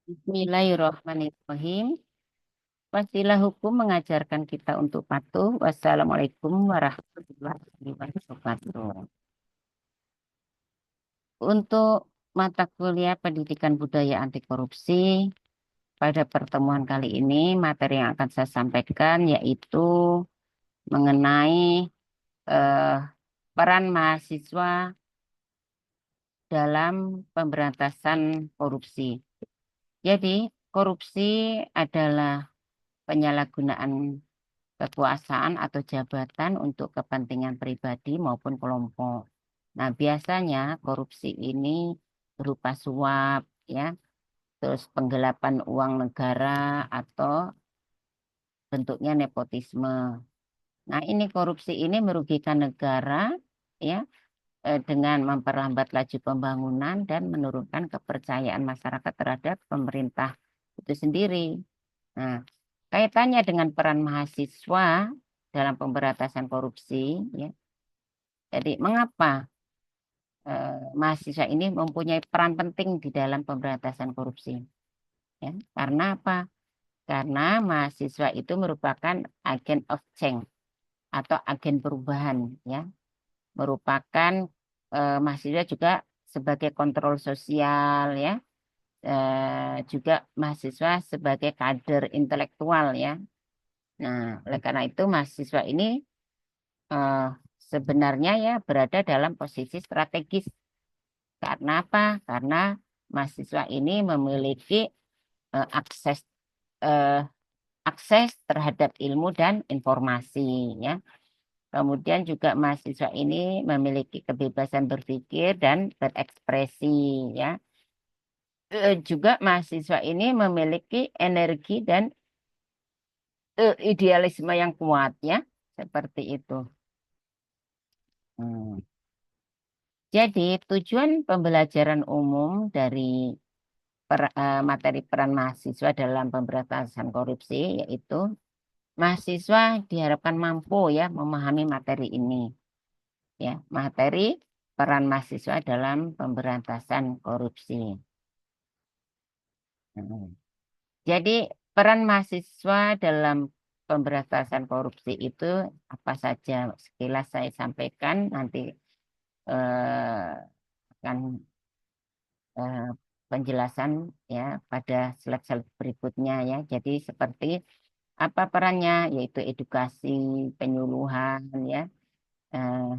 Bismillahirrahmanirrahim. Wasilah hukum mengajarkan kita untuk patuh. Wassalamualaikum warahmatullahi wabarakatuh. Untuk mata kuliah pendidikan budaya anti korupsi, pada pertemuan kali ini materi yang akan saya sampaikan yaitu mengenai eh, peran mahasiswa dalam pemberantasan korupsi. Jadi, korupsi adalah penyalahgunaan kekuasaan atau jabatan untuk kepentingan pribadi maupun kelompok. Nah, biasanya korupsi ini berupa suap, ya, terus penggelapan uang negara atau bentuknya nepotisme. Nah, ini korupsi ini merugikan negara, ya, dengan memperlambat laju pembangunan dan menurunkan kepercayaan masyarakat terhadap pemerintah itu sendiri. Nah, kaitannya dengan peran mahasiswa dalam pemberantasan korupsi, ya. Jadi, mengapa mahasiswa ini mempunyai peran penting di dalam pemberantasan korupsi? Ya, karena apa? Karena mahasiswa itu merupakan agent of change atau agen perubahan, ya. Merupakan mahasiswa juga sebagai kontrol sosial, ya. Juga mahasiswa sebagai kader intelektual, ya. Nah, oleh karena itu mahasiswa ini eh, sebenarnya ya berada dalam posisi strategis. Karena apa? Karena mahasiswa ini memiliki eh, akses eh, akses terhadap ilmu dan informasi, ya. Kemudian juga mahasiswa ini memiliki kebebasan berpikir dan berekspresi, ya. Juga mahasiswa ini memiliki energi dan idealisme yang kuat, ya, seperti itu. Hmm. Jadi, tujuan pembelajaran umum dari materi peran mahasiswa dalam pemberantasan korupsi yaitu mahasiswa diharapkan mampu ya memahami materi ini, ya, materi peran mahasiswa dalam pemberantasan korupsi. Hmm. Jadi, peran mahasiswa dalam pemberantasan korupsi itu apa saja? Sekilas saya sampaikan, nanti akan eh, penjelasan ya pada slide-slide berikutnya, ya. Jadi seperti apa perannya, yaitu edukasi, penyuluhan, ya, eh,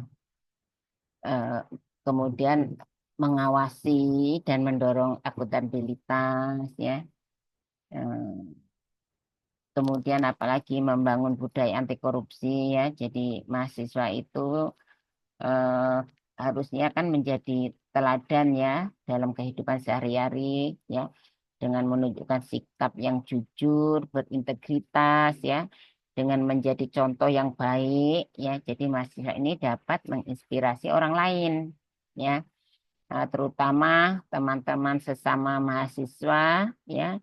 eh, kemudian mengawasi dan mendorong akuntabilitas, ya. Eh, Kemudian apalagi membangun budaya anti korupsi, ya. Jadi mahasiswa itu eh, harusnya kan menjadi teladan ya dalam kehidupan sehari-hari, ya, dengan menunjukkan sikap yang jujur, berintegritas, ya, dengan menjadi contoh yang baik, ya. Jadi mahasiswa ini dapat menginspirasi orang lain, ya. Terutama teman-teman sesama mahasiswa, ya,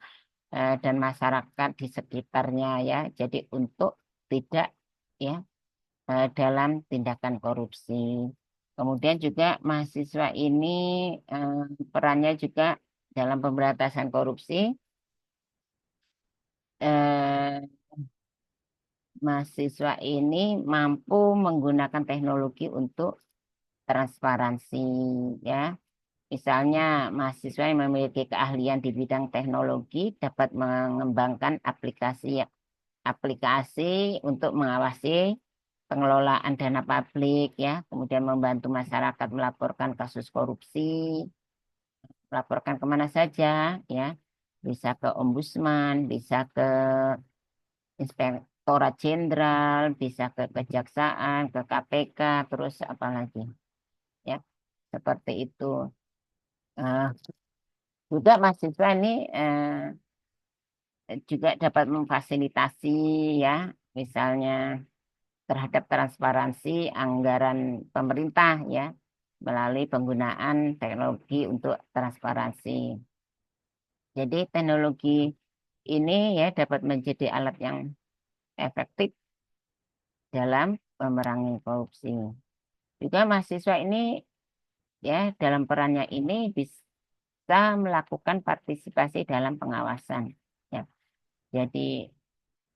dan masyarakat di sekitarnya, ya. Jadi untuk tidak, ya, dalam tindakan korupsi. Kemudian juga mahasiswa ini eh, perannya juga dalam pemberantasan korupsi. eh, Mahasiswa ini mampu menggunakan teknologi untuk transparansi, ya. Misalnya mahasiswa yang memiliki keahlian di bidang teknologi dapat mengembangkan aplikasi untuk mengawasi pengelolaan dana publik, ya, kemudian membantu masyarakat melaporkan kasus korupsi, melaporkan kemana saja, ya, bisa ke ombudsman, bisa ke inspektorat jenderal, bisa ke kejaksaan, ke KPK, terus apa lagi, ya, seperti itu. Eh, Juga mahasiswa ini juga dapat memfasilitasi, ya, misalnya terhadap transparansi anggaran pemerintah, ya, melalui penggunaan teknologi untuk transparansi. Jadi teknologi ini ya dapat menjadi alat yang efektif dalam memerangi korupsi. Juga mahasiswa ini ya dalam perannya ini bisa melakukan partisipasi dalam pengawasan. Ya, jadi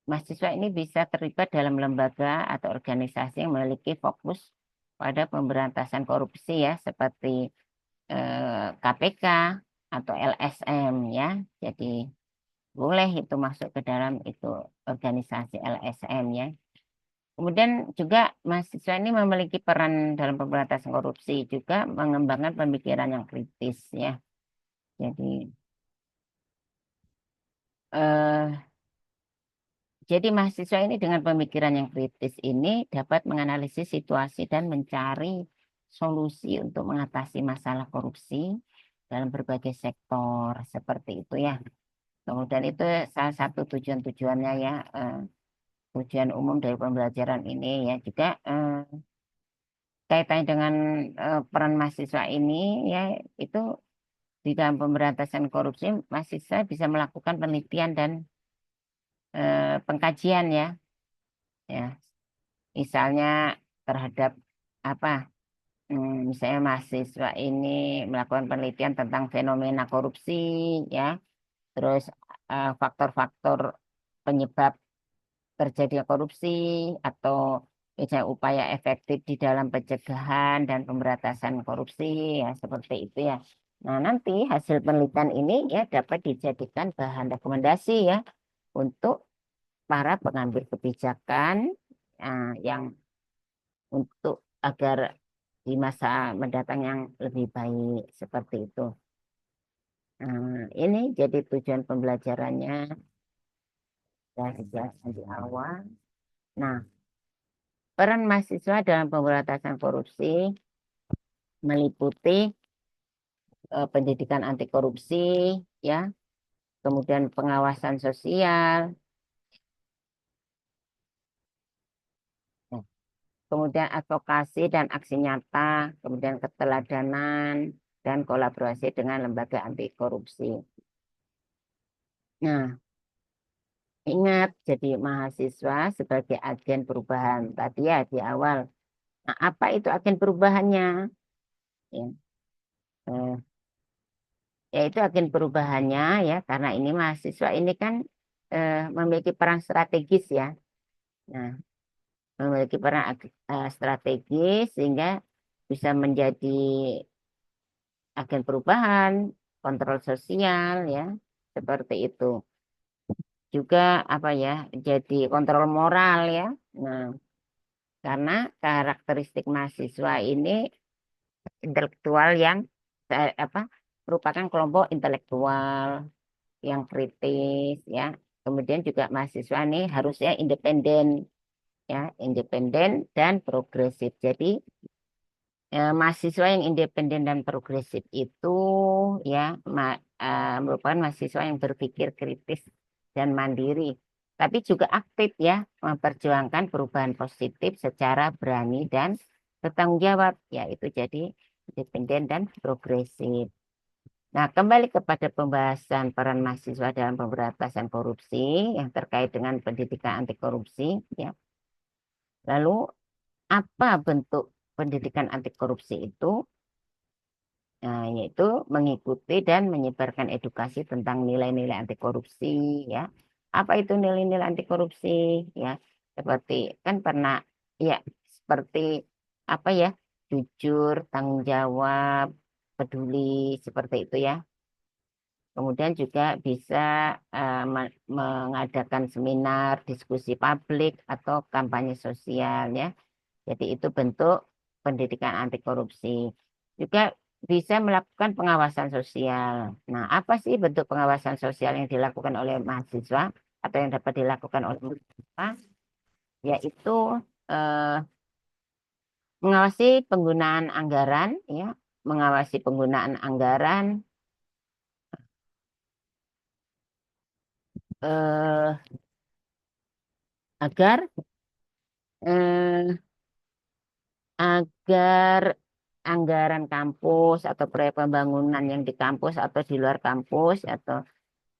mahasiswa ini bisa terlibat dalam lembaga atau organisasi yang memiliki fokus pada pemberantasan korupsi ya, seperti KPK atau LSM ya. Jadi boleh itu masuk ke dalam itu organisasi LSM ya. Kemudian juga mahasiswa ini memiliki peran dalam pemberantasan korupsi, juga mengembangkan pemikiran yang kritis ya. Jadi eh, jadi mahasiswa ini dengan pemikiran yang kritis ini dapat menganalisis situasi dan mencari solusi untuk mengatasi masalah korupsi dalam berbagai sektor seperti itu ya. Kemudian itu salah satu tujuan-tujuannya ya, tujuan umum dari pembelajaran ini ya. Juga kaitannya dengan peran mahasiswa ini ya, itu di dalam pemberantasan korupsi mahasiswa bisa melakukan penelitian dan pengkajian ya, ya. Misalnya terhadap apa, misalnya mahasiswa ini melakukan penelitian tentang fenomena korupsi ya, terus faktor-faktor penyebab terjadinya korupsi atau misalnya upaya efektif di dalam pencegahan dan pemberantasan korupsi ya, seperti itu ya. Nah, nanti hasil penelitian ini ya dapat dijadikan bahan rekomendasi ya untuk para pengambil kebijakan yang untuk agar di masa mendatang yang lebih baik seperti itu. Ini jadi tujuan pembelajarannya dan dijelaskan di awal. Nah, peran mahasiswa dalam pemberantasan korupsi meliputi pendidikan anti korupsi, ya, kemudian pengawasan sosial, ya, kemudian advokasi dan aksi nyata, kemudian keteladanan dan kolaborasi dengan lembaga anti korupsi. Nah, ingat jadi mahasiswa sebagai agen perubahan tadi ya di awal. Nah, apa itu agen perubahannya? Ya, eh, yaitu agen perubahannya ya, karena ini mahasiswa ini kan memiliki peran strategis ya. Nah, memiliki peran strategis sehingga bisa menjadi agen perubahan, kontrol sosial ya, seperti itu. Juga apa ya, jadi kontrol moral ya. Nah, karena karakteristik mahasiswa ini intelektual yang apa merupakan kelompok intelektual yang kritis ya. Kemudian juga mahasiswa ini harusnya independen ya, independen dan progresif. Jadi mahasiswa yang independen dan progresif itu ya merupakan mahasiswa yang berpikir kritis dan mandiri, tapi juga aktif ya memperjuangkan perubahan positif secara berani dan bertanggung jawab, yaitu jadi independen dan progresif. Nah, kembali kepada pembahasan peran mahasiswa dalam pemberantasan korupsi yang terkait dengan pendidikan anti korupsi ya. Lalu apa bentuk pendidikan anti korupsi itu? Nah, yaitu mengikuti dan menyebarkan edukasi tentang nilai-nilai anti korupsi ya. Apa itu nilai-nilai anti korupsi ya? Seperti kan pernah ya, seperti apa ya? Jujur, tanggung jawab, peduli, seperti itu ya. Kemudian juga bisa mengadakan seminar, diskusi publik atau kampanye sosial ya. Jadi itu bentuk pendidikan anti korupsi. Juga bisa melakukan pengawasan sosial. Nah, apa sih bentuk pengawasan sosial yang dilakukan oleh mahasiswa atau yang dapat dilakukan oleh mahasiswa? Yaitu eh, mengawasi penggunaan anggaran, ya, mengawasi penggunaan anggaran eh, agar eh, agar anggaran kampus atau proyek pembangunan yang di kampus atau di luar kampus atau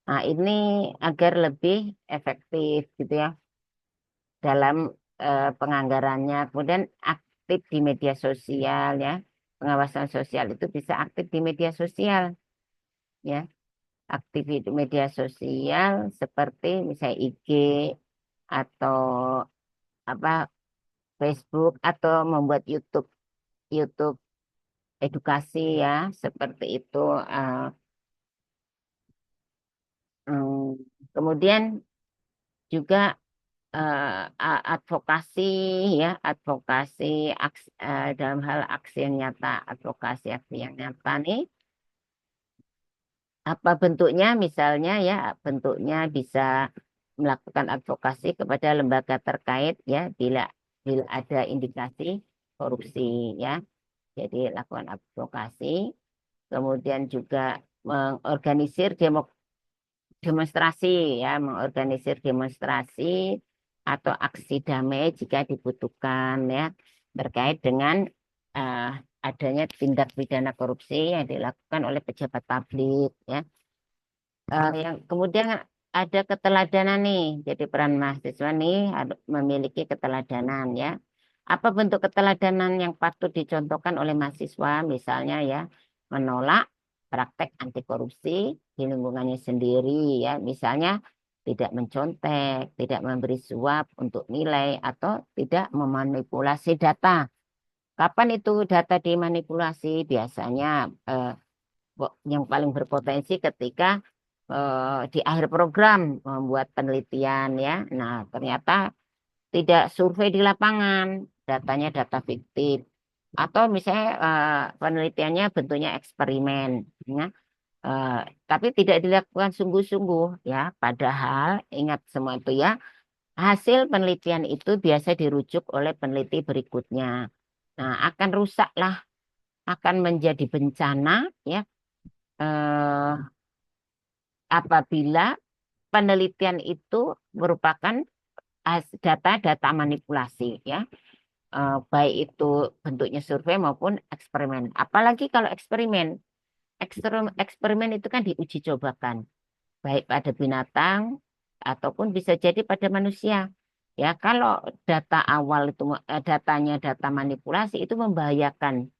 nah ini agar lebih efektif gitu ya dalam penganggarannya. Kemudian aktif di media sosial ya. Pengawasan sosial itu bisa aktif di media sosial. ya, aktivitas media sosial seperti misalnya IG atau apa Facebook atau membuat YouTube YouTube edukasi ya seperti itu. eh, Kemudian juga advokasi ya, advokasi dalam hal aksi yang nyata, advokasi aksi yang nyata nih apa bentuknya misalnya ya, bentuknya bisa melakukan advokasi kepada lembaga terkait ya bila bila ada indikasi korupsi ya. Jadi lakukan advokasi, kemudian juga mengorganisir demonstrasi ya, mengorganisir demonstrasi atau aksi damai jika dibutuhkan ya terkait dengan eh, adanya tindak pidana korupsi yang dilakukan oleh pejabat publik ya. Yang kemudian ada keteladanan nih. Jadi peran mahasiswa nih memiliki keteladanan ya. Apa bentuk keteladanan yang patut dicontohkan oleh mahasiswa? Misalnya ya, menolak praktek anti korupsi di lingkungannya sendiri ya. Misalnya tidak mencontek, tidak memberi suap untuk nilai atau tidak memanipulasi data. Kapan itu data dimanipulasi? Biasanya eh, yang paling berpotensi ketika di akhir program membuat penelitian ya. Nah, ternyata tidak survei di lapangan, datanya data fiktif. Atau misalnya penelitiannya bentuknya eksperimen, ya. Eh, tapi tidak dilakukan sungguh-sungguh ya. Padahal ingat semua itu ya, hasil penelitian itu biasa dirujuk oleh peneliti berikutnya. Nah, akan rusaklah, akan menjadi bencana ya eh, apabila penelitian itu merupakan data-data manipulasi ya. Baik itu bentuknya survei maupun eksperimen. Apalagi kalau eksperimen, eksperimen itu kan diuji cobakan, baik pada binatang ataupun bisa jadi pada manusia. Ya, kalau data awal itu datanya data manipulasi itu membahayakan,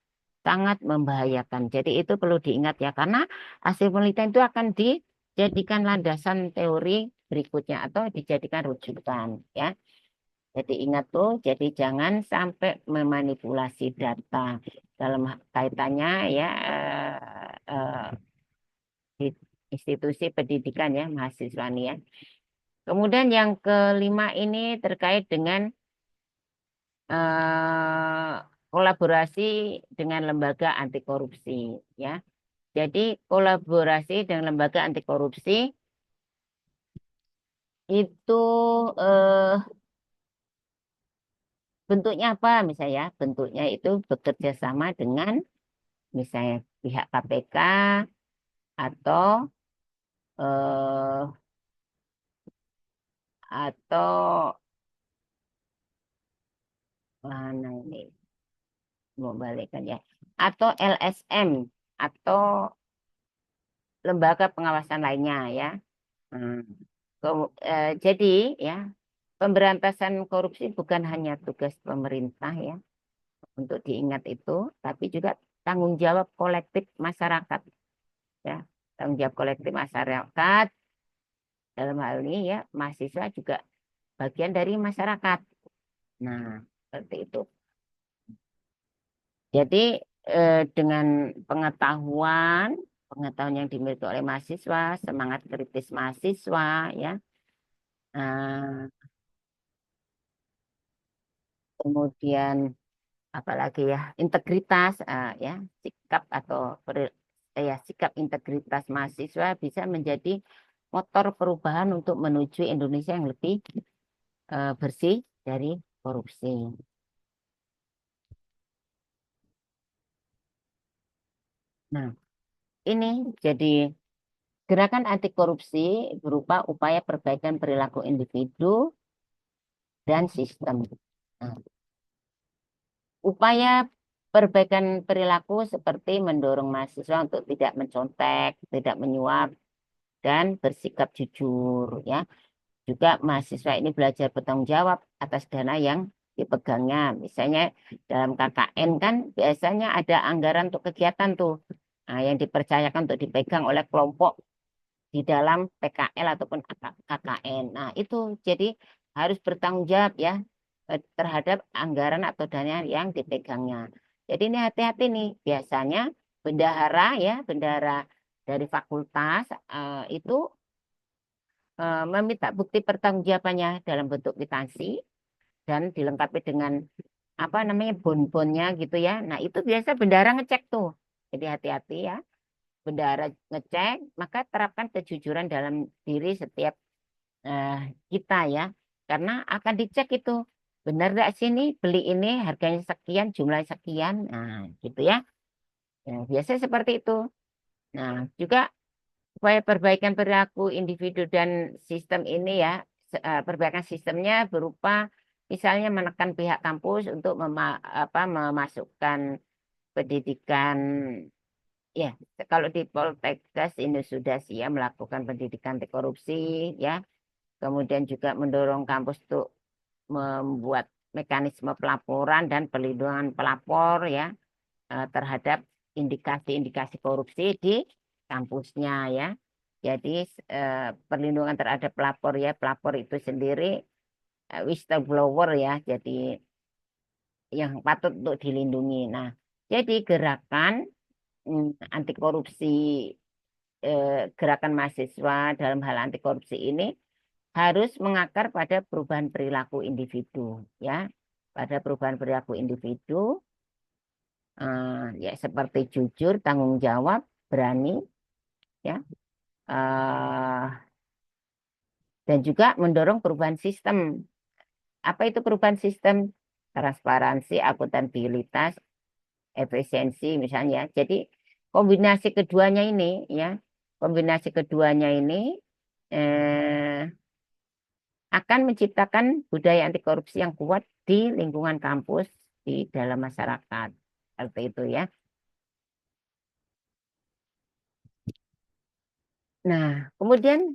sangat membahayakan. Jadi itu perlu diingat ya, karena hasil penelitian itu akan dijadikan landasan teori berikutnya atau dijadikan rujukan ya. Jadi ingat tuh, jadi jangan sampai memanipulasi data dalam kaitannya ya di institusi pendidikan ya mahasiswa nih ya. Kemudian yang kelima ini terkait dengan eh, kolaborasi dengan lembaga anti korupsi ya. Jadi kolaborasi dengan lembaga anti korupsi itu eh, bentuknya apa misalnya? Ya? Bentuknya itu bekerja sama dengan misalnya pihak KPK atau eh, atau mana ini mau balikkan ya atau LSM atau lembaga pengawasan lainnya ya. Hmm. Jadi ya pemberantasan korupsi bukan hanya tugas pemerintah ya untuk diingat itu, tapi juga tanggung jawab kolektif masyarakat ya. Tanggung jawab kolektif masyarakat dalam hal ini ya mahasiswa juga bagian dari masyarakat. Nah, seperti itu. Jadi dengan pengetahuan pengetahuan yang dimiliki oleh mahasiswa, semangat kritis mahasiswa ya. eh, Kemudian apalagi ya integritas ya sikap atau ya sikap integritas mahasiswa bisa menjadi motor perubahan untuk menuju Indonesia yang lebih bersih dari korupsi. Nah, ini jadi gerakan anti korupsi berupa upaya perbaikan perilaku individu dan sistem. Nah, upaya perbaikan perilaku seperti mendorong mahasiswa untuk tidak mencontek, tidak menyuap, dan bersikap jujur ya. Juga mahasiswa ini belajar bertanggung jawab atas dana yang dipegangnya. Misalnya dalam KKN kan biasanya ada anggaran untuk kegiatan tuh. yang dipercayakan untuk dipegang oleh kelompok di dalam PKL ataupun KKN. Nah, itu jadi harus bertanggung jawab ya terhadap anggaran atau dana yang dipegangnya. Jadi ini hati-hati nih. Biasanya bendahara ya, bendahara dari fakultas itu meminta bukti pertanggungjawabannya dalam bentuk kwitansi dan dilengkapi dengan apa namanya bon-bonnya gitu ya. Nah, itu biasa bendahara ngecek tuh. Jadi hati-hati ya. Bendahara ngecek, maka terapkan kejujuran dalam diri setiap eh, kita ya. Karena akan dicek itu. Benar nggak sini beli ini harganya sekian, jumlah sekian. Nah, gitu ya. Biasanya seperti itu. Nah, juga upaya perbaikan perilaku individu dan sistem ini ya, perbaikan sistemnya berupa misalnya menekan pihak kampus untuk memasukkan pendidikan ya, kalau di Poltekkes ini sudah siap melakukan pendidikan anti korupsi ya, kemudian juga mendorong kampus untuk membuat mekanisme pelaporan dan perlindungan pelapor ya terhadap indikasi-indikasi korupsi di kampusnya ya. Jadi perlindungan terhadap pelapor ya, pelapor itu sendiri whistleblower ya, jadi yang patut untuk dilindungi. Nah, jadi gerakan anti korupsi, gerakan mahasiswa dalam hal anti korupsi ini harus mengakar pada perubahan perilaku individu ya, pada perubahan perilaku individu ya seperti jujur, tanggung jawab, berani ya, eh, dan juga mendorong perubahan sistem. Apa itu perubahan sistem? Transparansi, akuntabilitas, efisiensi misalnya. Jadi kombinasi keduanya ini ya, kombinasi keduanya ini eh, akan menciptakan budaya anti korupsi yang kuat di lingkungan kampus di dalam masyarakat. Seperti itu ya. Nah, kemudian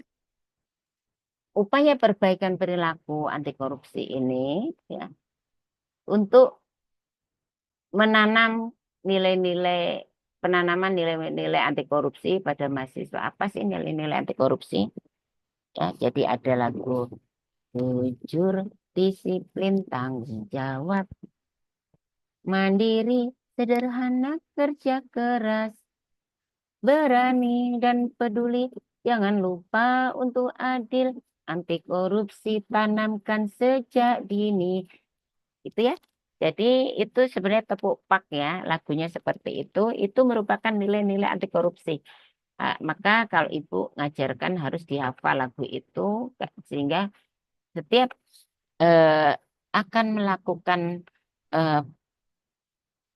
upaya perbaikan perilaku anti korupsi ini ya untuk menanam nilai-nilai penanaman nilai-nilai anti korupsi pada mahasiswa. Apa sih nilai-nilai anti korupsi? Ya, jadi ada lagu jujur, disiplin, tanggung jawab, mandiri, sederhana, kerja keras, berani dan peduli. Jangan lupa untuk adil, anti korupsi tanamkan sejak dini. Itu ya. Jadi itu sebenarnya tepuk pak ya, lagunya seperti itu. Itu merupakan nilai-nilai anti korupsi. Maka kalau ibu ngajarkan harus dihafal lagu itu sehingga setiap eh, akan melakukan eh,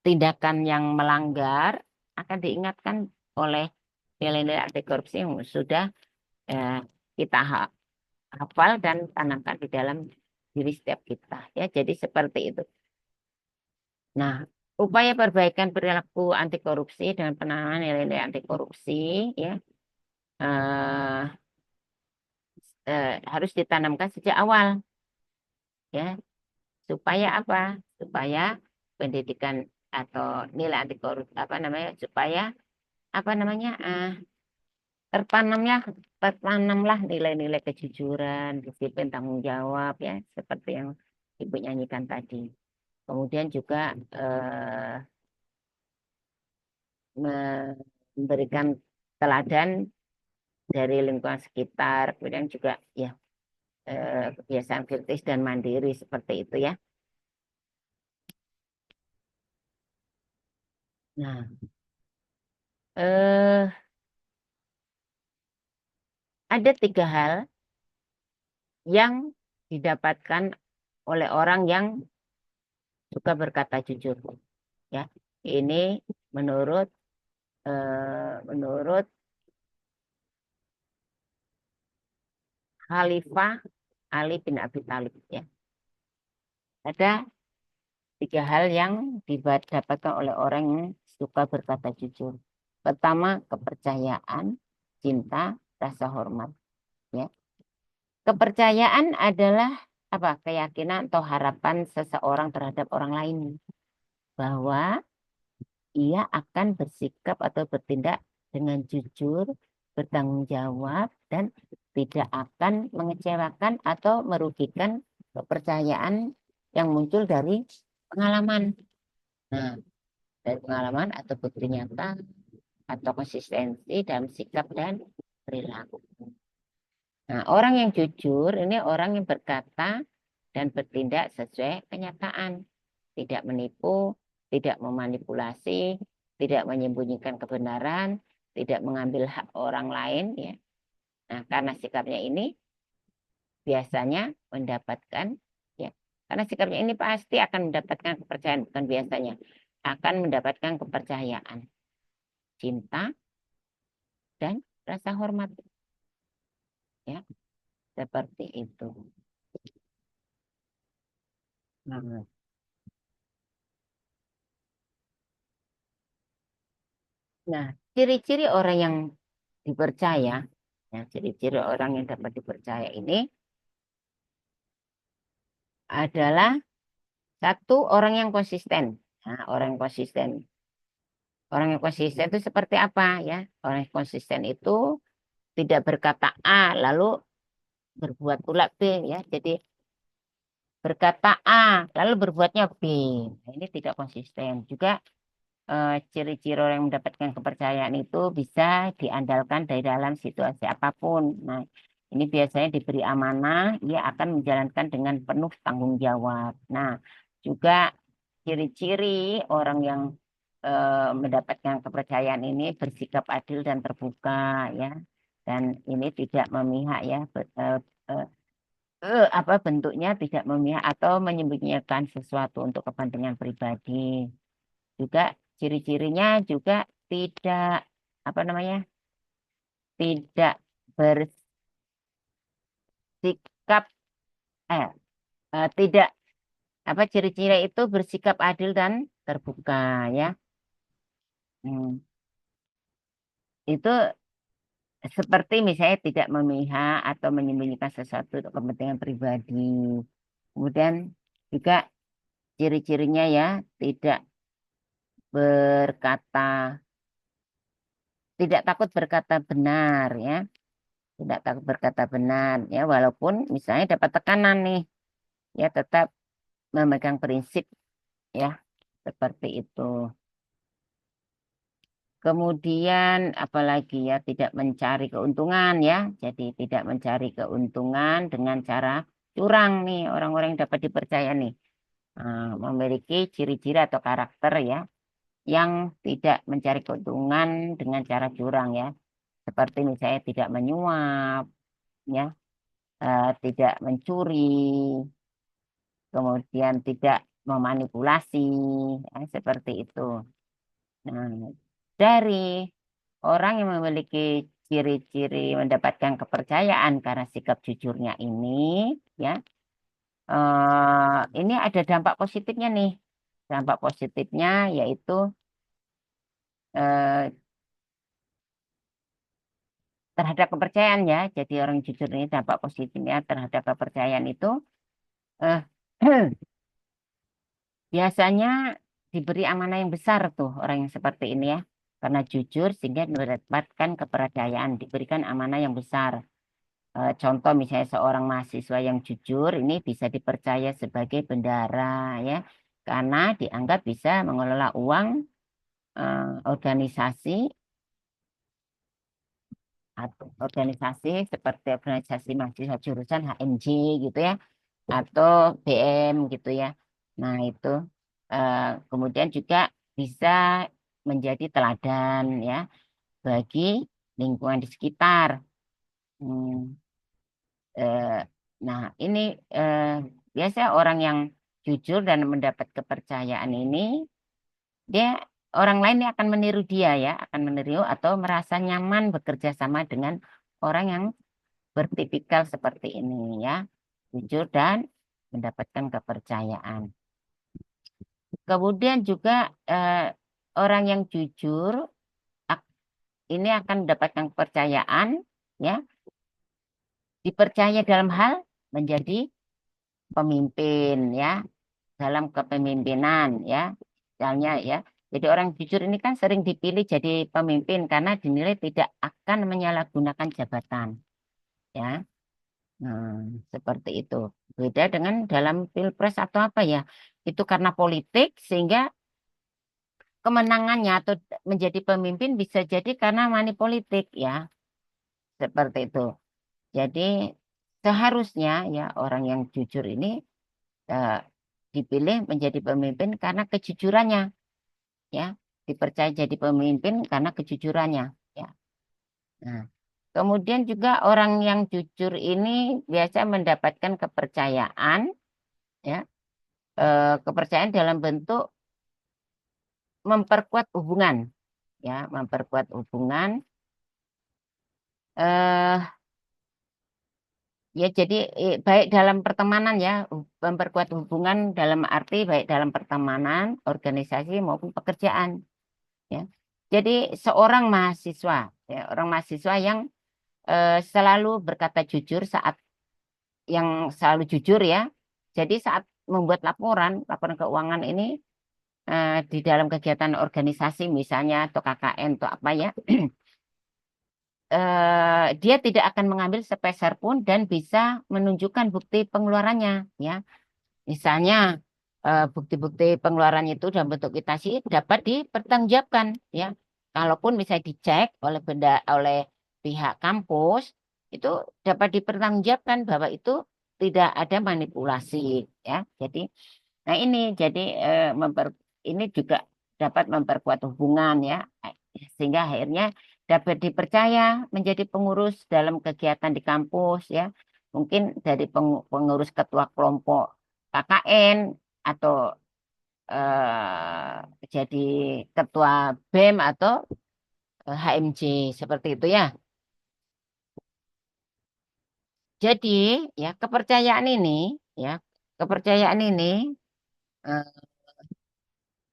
tindakan yang melanggar akan diingatkan oleh nilai-nilai anti korupsi yang sudah eh, kita hafal dan tanamkan di dalam diri setiap kita ya. Jadi seperti itu. Nah, upaya perbaikan perilaku anti korupsi dan penanganan nilai-nilai anti korupsi ya eh, harus ditanamkan sejak awal ya supaya apa? Supaya pendidikan atau nilai anti korupsi apa namanya? Supaya apa namanya? Tertanamnya tertanamlah nilai-nilai kejujuran, disiplin, tanggung jawab ya seperti yang Ibu nyanyikan tadi. Kemudian juga memberikan teladan dari lingkungan sekitar, kemudian juga ya kebiasaan kritis dan mandiri seperti itu ya. Nah, eh, ada tiga hal yang didapatkan oleh orang yang suka berkata jujur. Ya, ini menurut menurut Khalifah Ali bin Abi Thalib ya. Ada tiga hal yang didapatkan oleh orang yang suka berkata jujur. Pertama, kepercayaan, cinta, rasa hormat. Ya. Kepercayaan adalah apa? Keyakinan atau harapan seseorang terhadap orang lain bahwa ia akan bersikap atau bertindak dengan jujur, bertanggung jawab, dan tidak akan mengecewakan atau merugikan kepercayaan yang muncul dari pengalaman. Nah, dari pengalaman atau bukti nyata atau konsistensi dalam sikap dan perilaku. Nah, orang yang jujur ini orang yang berkata dan bertindak sesuai kenyataan, tidak menipu, tidak memanipulasi, tidak menyembunyikan kebenaran, tidak mengambil hak orang lain, ya. Nah, karena sikapnya ini biasanya mendapatkan, ya, karena sikapnya ini pasti akan mendapatkan kepercayaan, bukan biasanya, akan mendapatkan kepercayaan, cinta, dan rasa hormat, ya, seperti itu. Nah, nah, ciri-ciri orang yang dipercaya, ya, ciri-ciri orang yang dapat dipercaya ini adalah satu, orang yang konsisten. Nah, orang yang konsisten. Orang yang konsisten itu seperti apa ya? Orang yang konsisten itu tidak berkata A lalu berbuat pula B, ya. Jadi berkata A lalu berbuatnya B. Nah, ini tidak konsisten. Juga ciri-ciri orang yang mendapatkan kepercayaan itu bisa diandalkan dari dalam situasi apapun. Nah, ini biasanya diberi amanah, ia akan menjalankan dengan penuh tanggung jawab. Nah, juga ciri-ciri orang yang mendapatkan kepercayaan ini bersikap adil dan terbuka, ya. Dan ini tidak memihak, ya. Apa bentuknya tidak memihak atau menyembunyikan sesuatu untuk kepentingan pribadi. Juga ciri-cirinya juga tidak apa namanya, tidak bersikap eh, tidak apa, ciri-ciri itu bersikap adil dan terbuka, ya. Hmm, itu seperti misalnya tidak memihak atau menyembunyikan sesuatu untuk kepentingan pribadi. Kemudian juga ciri-cirinya, ya, tidak berkata tidak takut berkata benar, ya. Tidak takut berkata benar, ya, walaupun misalnya dapat tekanan nih, ya, tetap memegang prinsip, ya, seperti itu. Kemudian apalagi, ya, tidak mencari keuntungan, ya. Jadi tidak mencari keuntungan dengan cara curang nih orang-orang yang dapat dipercaya nih. Memiliki ciri-ciri atau karakter, ya, yang tidak mencari keuntungan dengan cara curang, ya. Seperti misalnya tidak menyuap, ya, tidak mencuri, kemudian tidak memanipulasi, ya, seperti itu. Nah, dari orang yang memiliki ciri-ciri mendapatkan kepercayaan karena sikap jujurnya ini, ya, ini ada dampak positifnya nih. Dampak positifnya yaitu eh, terhadap kepercayaan, ya. Jadi orang jujur ini dampak positifnya terhadap kepercayaan itu eh, biasanya diberi amanah yang besar tuh orang yang seperti ini, ya. Karena jujur sehingga mendapatkan kepercayaan, diberikan amanah yang besar. Contoh misalnya seorang mahasiswa yang jujur ini bisa dipercaya sebagai bendahara, ya, karena dianggap bisa mengelola uang organisasi atau organisasi seperti organisasi mahasiswa jurusan HMJ gitu, ya, atau BM gitu, ya. Nah, itu eh, kemudian juga bisa menjadi teladan, ya, bagi lingkungan di sekitar. Hmm, eh, nah, ini eh, biasa orang yang jujur dan mendapat kepercayaan ini, dia orang lain yang akan meniru dia, ya, akan meniru atau merasa nyaman bekerja sama dengan orang yang bertipikal seperti ini, ya, jujur dan mendapatkan kepercayaan. Kemudian juga orang yang jujur ak- ini akan mendapatkan kepercayaan, ya, dipercaya dalam hal menjadi pemimpin, ya, dalam kepemimpinan, ya, misalnya, ya. Jadi orang jujur ini kan sering dipilih jadi pemimpin karena dinilai tidak akan menyalahgunakan jabatan, ya. Nah, seperti itu. Beda dengan dalam pilpres atau apa ya, itu karena politik sehingga kemenangannya atau menjadi pemimpin bisa jadi karena money politik, ya, seperti itu. Jadi seharusnya ya orang yang jujur ini eh, dipilih menjadi pemimpin karena kejujurannya, ya, dipercaya jadi pemimpin karena kejujurannya, ya. Nah, kemudian juga orang yang jujur ini biasa mendapatkan kepercayaan, ya, kepercayaan dalam bentuk memperkuat hubungan, ya, memperkuat hubungan. eh Ya, jadi baik dalam pertemanan ya, memperkuat hubungan dalam arti baik dalam pertemanan, organisasi maupun pekerjaan, ya. Jadi seorang mahasiswa, ya, orang mahasiswa yang selalu berkata jujur saat yang selalu jujur, ya. Jadi saat membuat laporan, laporan keuangan ini di dalam kegiatan organisasi misalnya atau KKN atau apa ya, dia tidak akan mengambil sepeser pun dan bisa menunjukkan bukti pengeluarannya, ya. Misalnya bukti-bukti pengeluarannya itu dalam bentuk kwitansi dapat dipertanggungjawabkan, ya. Kalaupun misalnya dicek oleh pihak kampus itu dapat dipertanggungjawabkan bahwa itu tidak ada manipulasi, ya. Nah ini jadi ini juga dapat memperkuat hubungan, ya, sehingga akhirnya dapat dipercaya menjadi pengurus dalam kegiatan di kampus, ya, mungkin dari pengurus ketua kelompok KKN atau jadi ketua BEM atau HMJ seperti itu, ya. Jadi ya kepercayaan ini eh,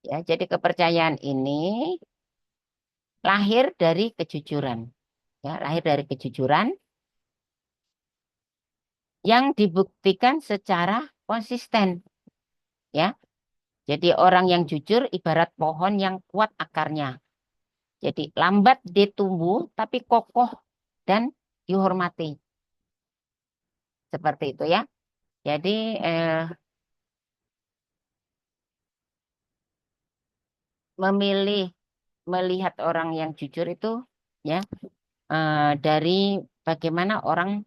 jadi kepercayaan ini lahir dari kejujuran, ya, lahir dari kejujuran yang dibuktikan secara konsisten, ya. Jadi orang yang jujur ibarat pohon yang kuat akarnya. Jadi lambat ditumbuh tapi kokoh dan dihormati. Seperti itu, ya. Jadi memilih melihat orang yang jujur itu, ya, dari bagaimana orang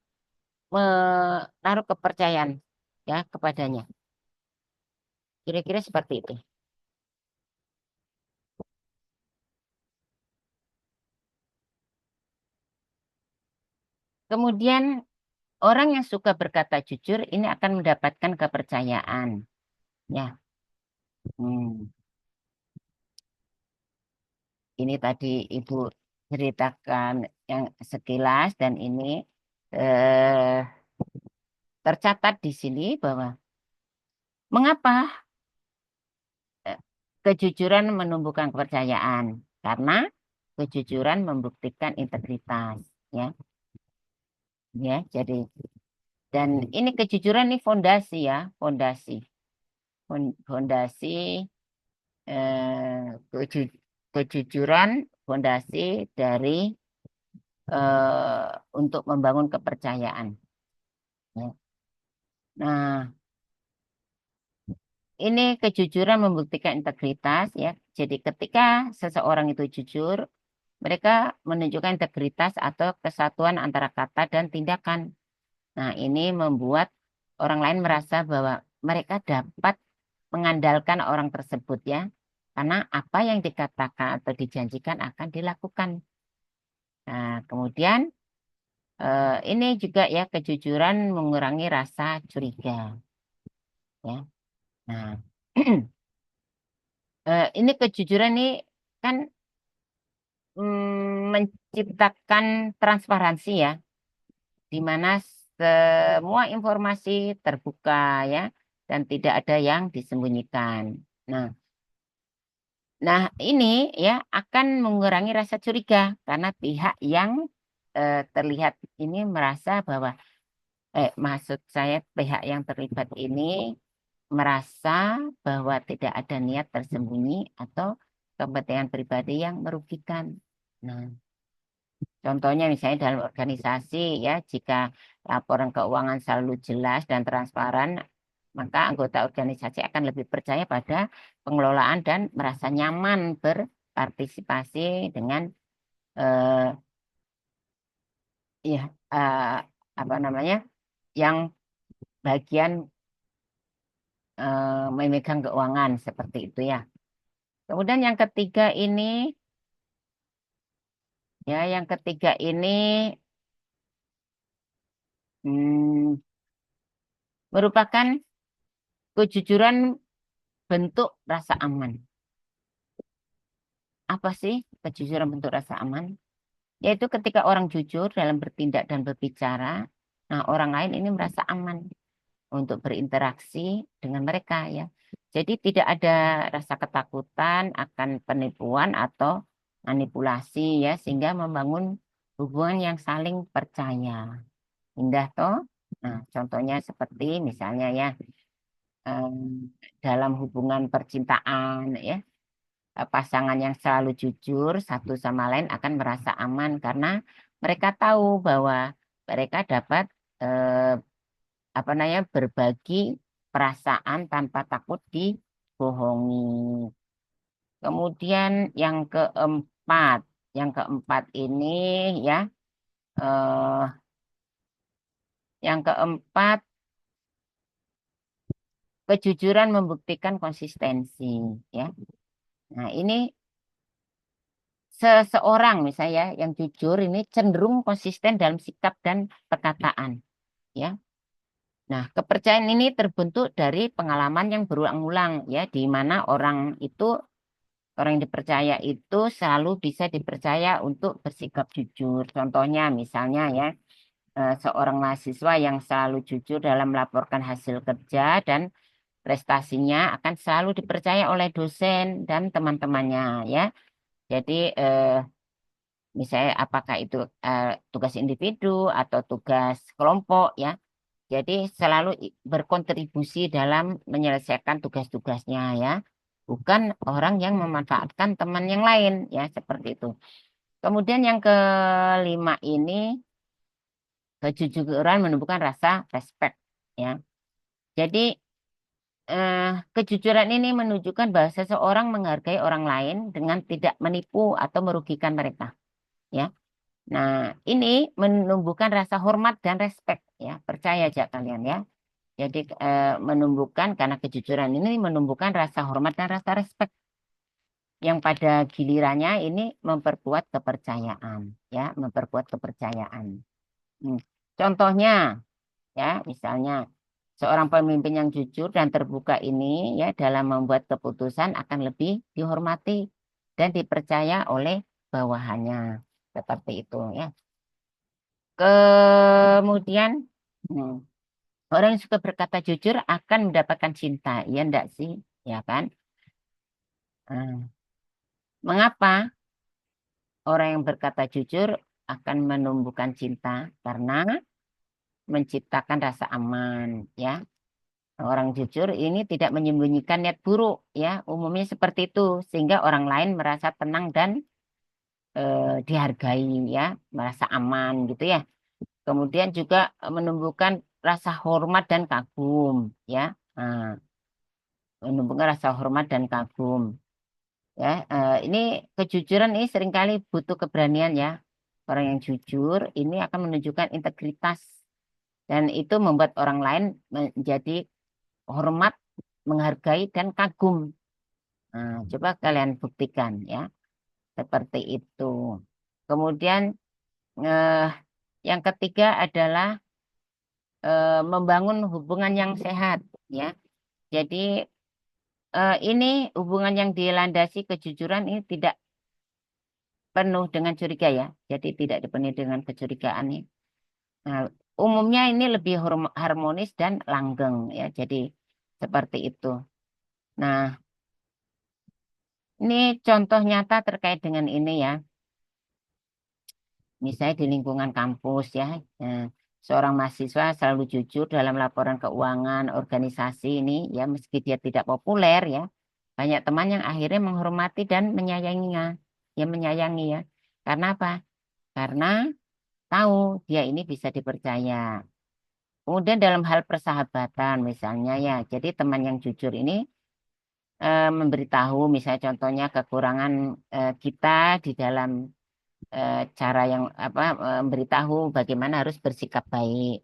menaruh kepercayaan, ya, kepadanya. Kira-kira seperti itu. Kemudian orang yang suka berkata jujur ini akan mendapatkan kepercayaan. Ya, hmm. Ini tadi Ibu ceritakan yang sekilas dan ini eh, tercatat di sini bahwa mengapa kejujuran menumbuhkan kepercayaan? Karena kejujuran membuktikan integritas, ya, ya. Jadi dan ini kejujuran ini fondasi, ya, fondasi, fondasi kejujuran fondasi dari untuk membangun kepercayaan, ya. Nah, ini kejujuran membuktikan integritas, ya. Jadi ketika seseorang itu jujur, mereka menunjukkan integritas atau kesatuan antara kata dan tindakan. Nah, ini membuat orang lain merasa bahwa mereka dapat mengandalkan orang tersebut, ya. Karena apa yang dikatakan atau dijanjikan akan dilakukan. Nah, kemudian ini juga ya kejujuran mengurangi rasa curiga, ya. Nah, ini kejujuran ini kan menciptakan transparansi, ya, di mana semua informasi terbuka, ya, dan tidak ada yang disembunyikan. Nah, nah ini ya akan mengurangi rasa curiga karena pihak yang terlihat ini merasa bahwa maksud saya pihak yang terlibat ini merasa bahwa tidak ada niat tersembunyi atau kepentingan pribadi yang merugikan. Nah, contohnya misalnya dalam organisasi ya, jika laporan keuangan selalu jelas dan transparan, maka anggota organisasi akan lebih percaya pada pengelolaan dan merasa nyaman berpartisipasi dengan eh, ya eh, apa namanya yang bagian memegang keuangan seperti itu ya. Kemudian yang ketiga ini yang ketiga ini hmm, merupakan kejujuran bentuk rasa aman. Apa sih kejujuran bentuk rasa aman? Yaitu ketika orang jujur dalam bertindak dan berbicara, nah orang lain ini merasa aman untuk berinteraksi dengan mereka ya. Jadi tidak ada rasa ketakutan akan penipuan atau manipulasi ya, sehingga membangun hubungan yang saling percaya. Indah toh? Nah, contohnya seperti misalnya ya em, dalam hubungan percintaan ya, pasangan yang selalu jujur satu sama lain akan merasa aman karena mereka tahu bahwa mereka dapat eh, apa namanya berbagi perasaan tanpa takut dibohongi. Kemudian yang keempat ini ya, eh, yang keempat kejujuran membuktikan konsistensi ya. Nah, ini seseorang misalnya yang jujur ini cenderung konsisten dalam sikap dan perkataan ya. Nah, kepercayaan ini terbentuk dari pengalaman yang berulang-ulang ya, di mana orang yang dipercaya itu selalu bisa dipercaya untuk bersikap jujur. Contohnya misalnya ya, seorang mahasiswa yang selalu jujur dalam melaporkan hasil kerja dan prestasinya akan selalu dipercaya oleh dosen dan teman-temannya ya. Jadi misalnya apakah itu tugas individu atau tugas kelompok ya. Jadi selalu berkontribusi dalam menyelesaikan tugas-tugasnya ya. Bukan orang yang memanfaatkan teman yang lain ya seperti itu. Kemudian yang kelima ini kejujuran menumbuhkan rasa respect ya. Jadi kejujuran ini menunjukkan bahwa seseorang menghargai orang lain dengan tidak menipu atau merugikan mereka ya. Nah, ini menumbuhkan rasa hormat dan respect ya. Percaya aja kalian ya. Jadi menumbuhkan karena kejujuran ini menumbuhkan rasa hormat dan rasa respect yang pada gilirannya ini memperkuat kepercayaan ya, memperkuat kepercayaan. Hmm. Contohnya ya, misalnya seorang pemimpin yang jujur dan terbuka ini ya dalam membuat keputusan akan lebih dihormati dan dipercaya oleh bawahannya. Seperti itu ya. Kemudian hmm, orang yang suka berkata jujur akan mendapatkan cinta, ya enggak sih? Ya kan? Hmm. Mengapa orang yang berkata jujur akan menumbuhkan cinta? Karena menciptakan rasa aman, ya. Orang jujur ini tidak menyembunyikan niat buruk, ya. Umumnya seperti itu, sehingga orang lain merasa tenang dan dihargai, ya, merasa aman, gitu ya. Kemudian juga menumbuhkan rasa hormat dan kagum, ya. Nah, menumbuhkan rasa hormat dan kagum. Ya, ini kejujuran ini seringkali butuh keberanian ya. Orang yang jujur ini akan menunjukkan integritas dan itu membuat orang lain menjadi hormat, menghargai dan kagum. Nah, coba kalian buktikan ya, seperti itu. Kemudian eh, yang ketiga adalah membangun hubungan yang sehat ya. Jadi ini hubungan yang dilandasi kejujuran ini tidak penuh dengan curiga ya. Jadi tidak dipenuhi dengan kecurigaan ya. Nah, umumnya ini lebih harmonis dan langgeng ya. Jadi seperti itu. Nah, ini contoh nyata terkait dengan ini ya. Misalnya di lingkungan kampus ya. Nah, seorang mahasiswa selalu jujur dalam laporan keuangan organisasi ini ya meski dia tidak populer ya. banyak teman yang akhirnya menghormati dan menyayanginya, ya menyayangi ya. Karena apa? Karena tahu dia ini bisa dipercaya. Kemudian dalam hal persahabatan misalnya ya, jadi teman yang jujur ini memberitahu misalnya contohnya kekurangan kita di dalam cara yang apa memberitahu bagaimana harus bersikap baik.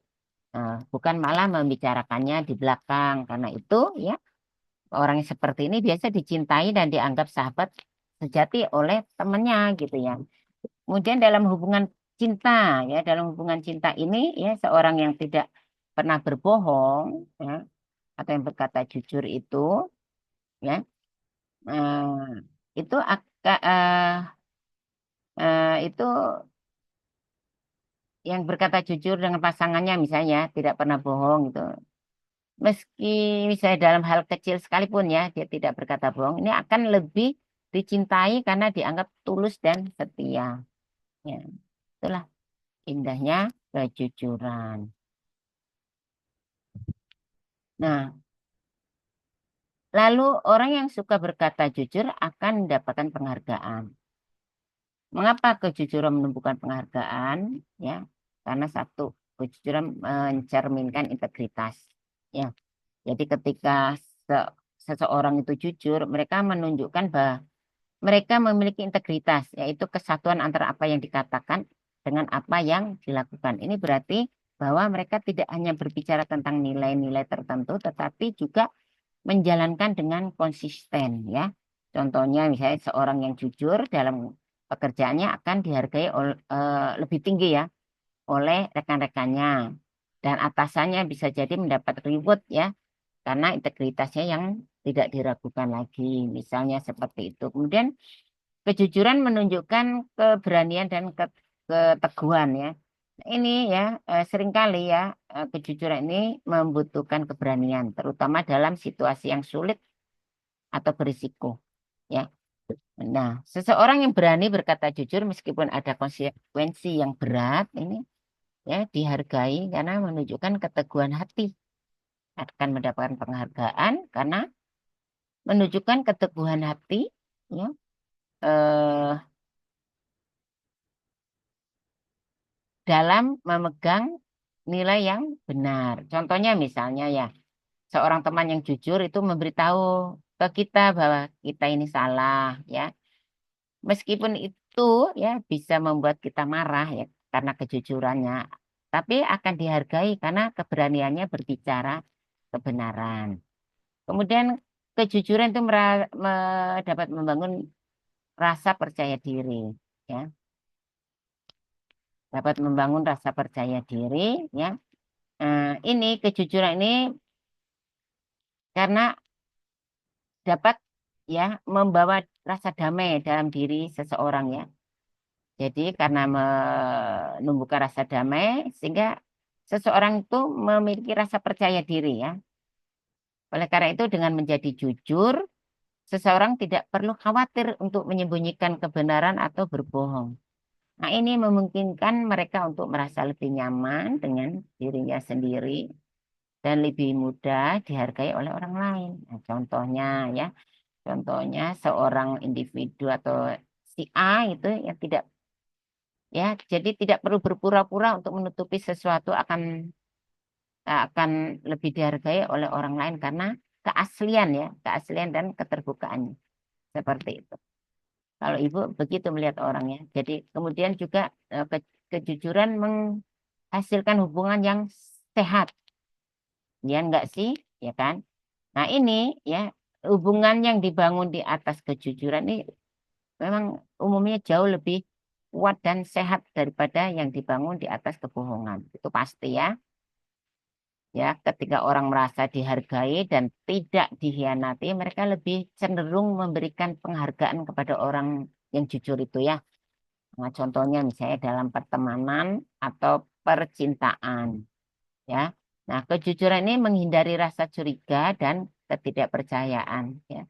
Bukan malah membicarakannya di belakang. Karena itu ya orang yang seperti ini biasa dicintai dan dianggap sahabat sejati oleh temannya gitu ya. Kemudian dalam hubungan cinta ya, dalam hubungan cinta ini ya seorang yang tidak pernah berbohong ya, atau yang berkata jujur itu ya itu itu yang berkata jujur dengan pasangannya misalnya tidak pernah bohong gitu. Meski misalnya dalam hal kecil sekalipun ya dia tidak berkata bohong, ini akan lebih dicintai karena dianggap tulus dan setia. Ya, itulah indahnya kejujuran. Nah, lalu orang yang suka berkata jujur akan mendapatkan penghargaan. Mengapa kejujuran menumbuhkan penghargaan? Ya, karena satu, kejujuran mencerminkan integritas. Ya, jadi ketika seseorang itu jujur, mereka menunjukkan bahwa mereka memiliki integritas, yaitu kesatuan antara apa yang dikatakan dengan apa yang dilakukan. Ini berarti bahwa mereka tidak hanya berbicara tentang nilai-nilai tertentu, tetapi juga menjalankan dengan konsisten, ya. Contohnya misalnya seorang yang jujur dalam pekerjaannya akan dihargai lebih tinggi ya oleh rekan-rekannya dan atasannya bisa jadi mendapat reward ya karena integritasnya yang tidak diragukan lagi, misalnya seperti itu. Kemudian kejujuran menunjukkan keberanian dan keteguhan ya. Ini ya seringkali ya kejujuran ini membutuhkan keberanian, terutama dalam situasi yang sulit atau berisiko ya. Nah, seseorang yang berani berkata jujur meskipun ada konsekuensi yang berat ini ya dihargai karena menunjukkan keteguhan hati, akan mendapatkan penghargaan karena menunjukkan keteguhan hati ya eh, dalam memegang nilai yang benar. Contohnya misalnya ya, seorang teman yang jujur itu memberitahu ke kita bahwa kita ini salah ya. Meskipun itu ya bisa membuat kita marah ya karena kejujurannya, tapi akan dihargai karena keberaniannya berbicara kebenaran. Kemudian kejujuran itu dapat membangun rasa percaya diri ya. Dapat membangun rasa percaya diri ya. Ini kejujuran ini karena dapat ya membawa rasa damai dalam diri seseorang ya. Jadi karena menumbuhkan rasa damai sehingga seseorang itu memiliki rasa percaya diri ya. Oleh karena itu dengan menjadi jujur, seseorang tidak perlu khawatir untuk menyembunyikan kebenaran atau berbohong. Nah, ini memungkinkan mereka untuk merasa lebih nyaman dengan dirinya sendiri dan lebih mudah dihargai oleh orang lain. Nah, contohnya ya, contohnya seorang individu atau si A itu yang tidak ya, jadi tidak perlu berpura-pura untuk menutupi sesuatu akan lebih dihargai oleh orang lain karena keaslian ya, keaslian dan keterbukaannya seperti itu. Kalau ibu begitu melihat orangnya. Jadi kemudian juga kejujuran menghasilkan hubungan yang sehat, ya enggak sih, ya kan? Nah ini ya hubungan yang dibangun di atas kejujuran ini memang umumnya jauh lebih kuat dan sehat daripada yang dibangun di atas kebohongan. Itu pasti ya. Ya, ketika orang merasa dihargai dan tidak dikhianati, mereka lebih cenderung memberikan penghargaan kepada orang yang jujur itu ya. Nah, contohnya misalnya dalam pertemanan atau percintaan, ya. Nah, kejujuran ini menghindari rasa curiga dan ketidakpercayaan, ya,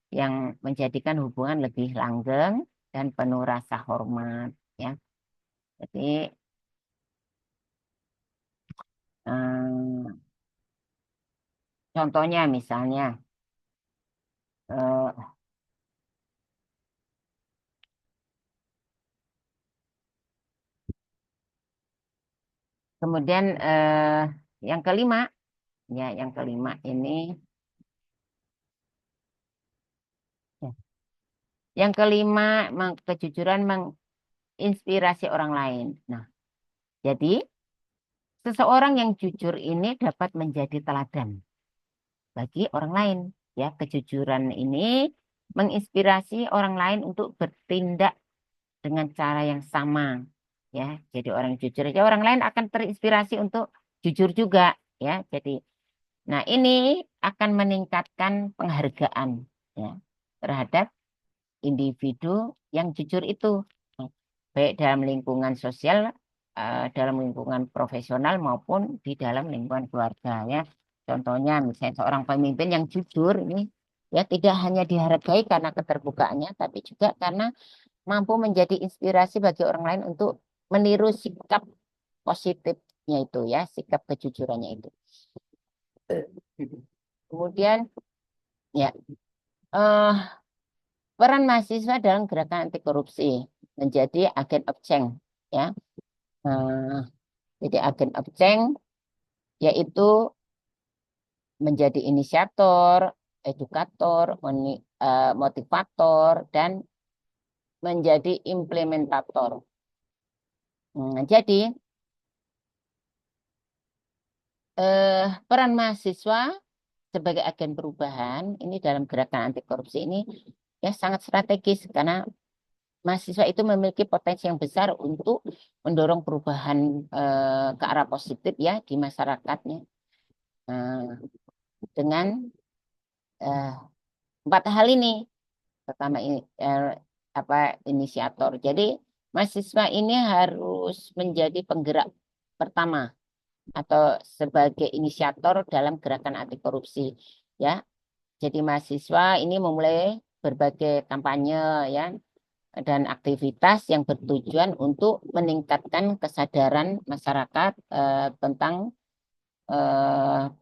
yang menjadikan hubungan lebih langgeng dan penuh rasa hormat, ya. Jadi, contohnya misalnya Kemudian yang kelima, ya yang kelima ini, ya, yang kelima kejujuran menginspirasi orang lain. Nah, jadi seseorang yang jujur ini dapat menjadi teladan bagi orang lain. Ya, kejujuran ini menginspirasi orang lain untuk bertindak dengan cara yang sama. Ya, jadi orang jujur aja orang lain akan terinspirasi untuk jujur juga. Ya, jadi, nah ini akan meningkatkan penghargaan ya terhadap individu yang jujur itu, baik dalam lingkungan sosial, dalam lingkungan profesional maupun di dalam lingkungan keluarga ya. Contohnya misalnya seorang pemimpin yang jujur ini ya tidak hanya dihargai karena keterbukaannya, tapi juga karena mampu menjadi inspirasi bagi orang lain untuk meniru sikap positifnya itu ya, sikap kejujurannya itu. Kemudian ya, eh, peran mahasiswa dalam gerakan anti korupsi menjadi agen of change ya. Jadi agen of change yaitu menjadi inisiator, edukator, motivator, dan menjadi implementator. Jadi peran mahasiswa sebagai agen perubahan ini dalam gerakan anti korupsi ini ya sangat strategis karena mahasiswa itu memiliki potensi yang besar untuk mendorong perubahan ke arah positif ya di masyarakatnya. Dengan eh, empat hal ini. Pertama ini apa inisiator. Jadi mahasiswa ini harus menjadi penggerak pertama atau sebagai inisiator dalam gerakan anti korupsi ya. Jadi mahasiswa ini memulai berbagai kampanye ya dan aktivitas yang bertujuan untuk meningkatkan kesadaran masyarakat tentang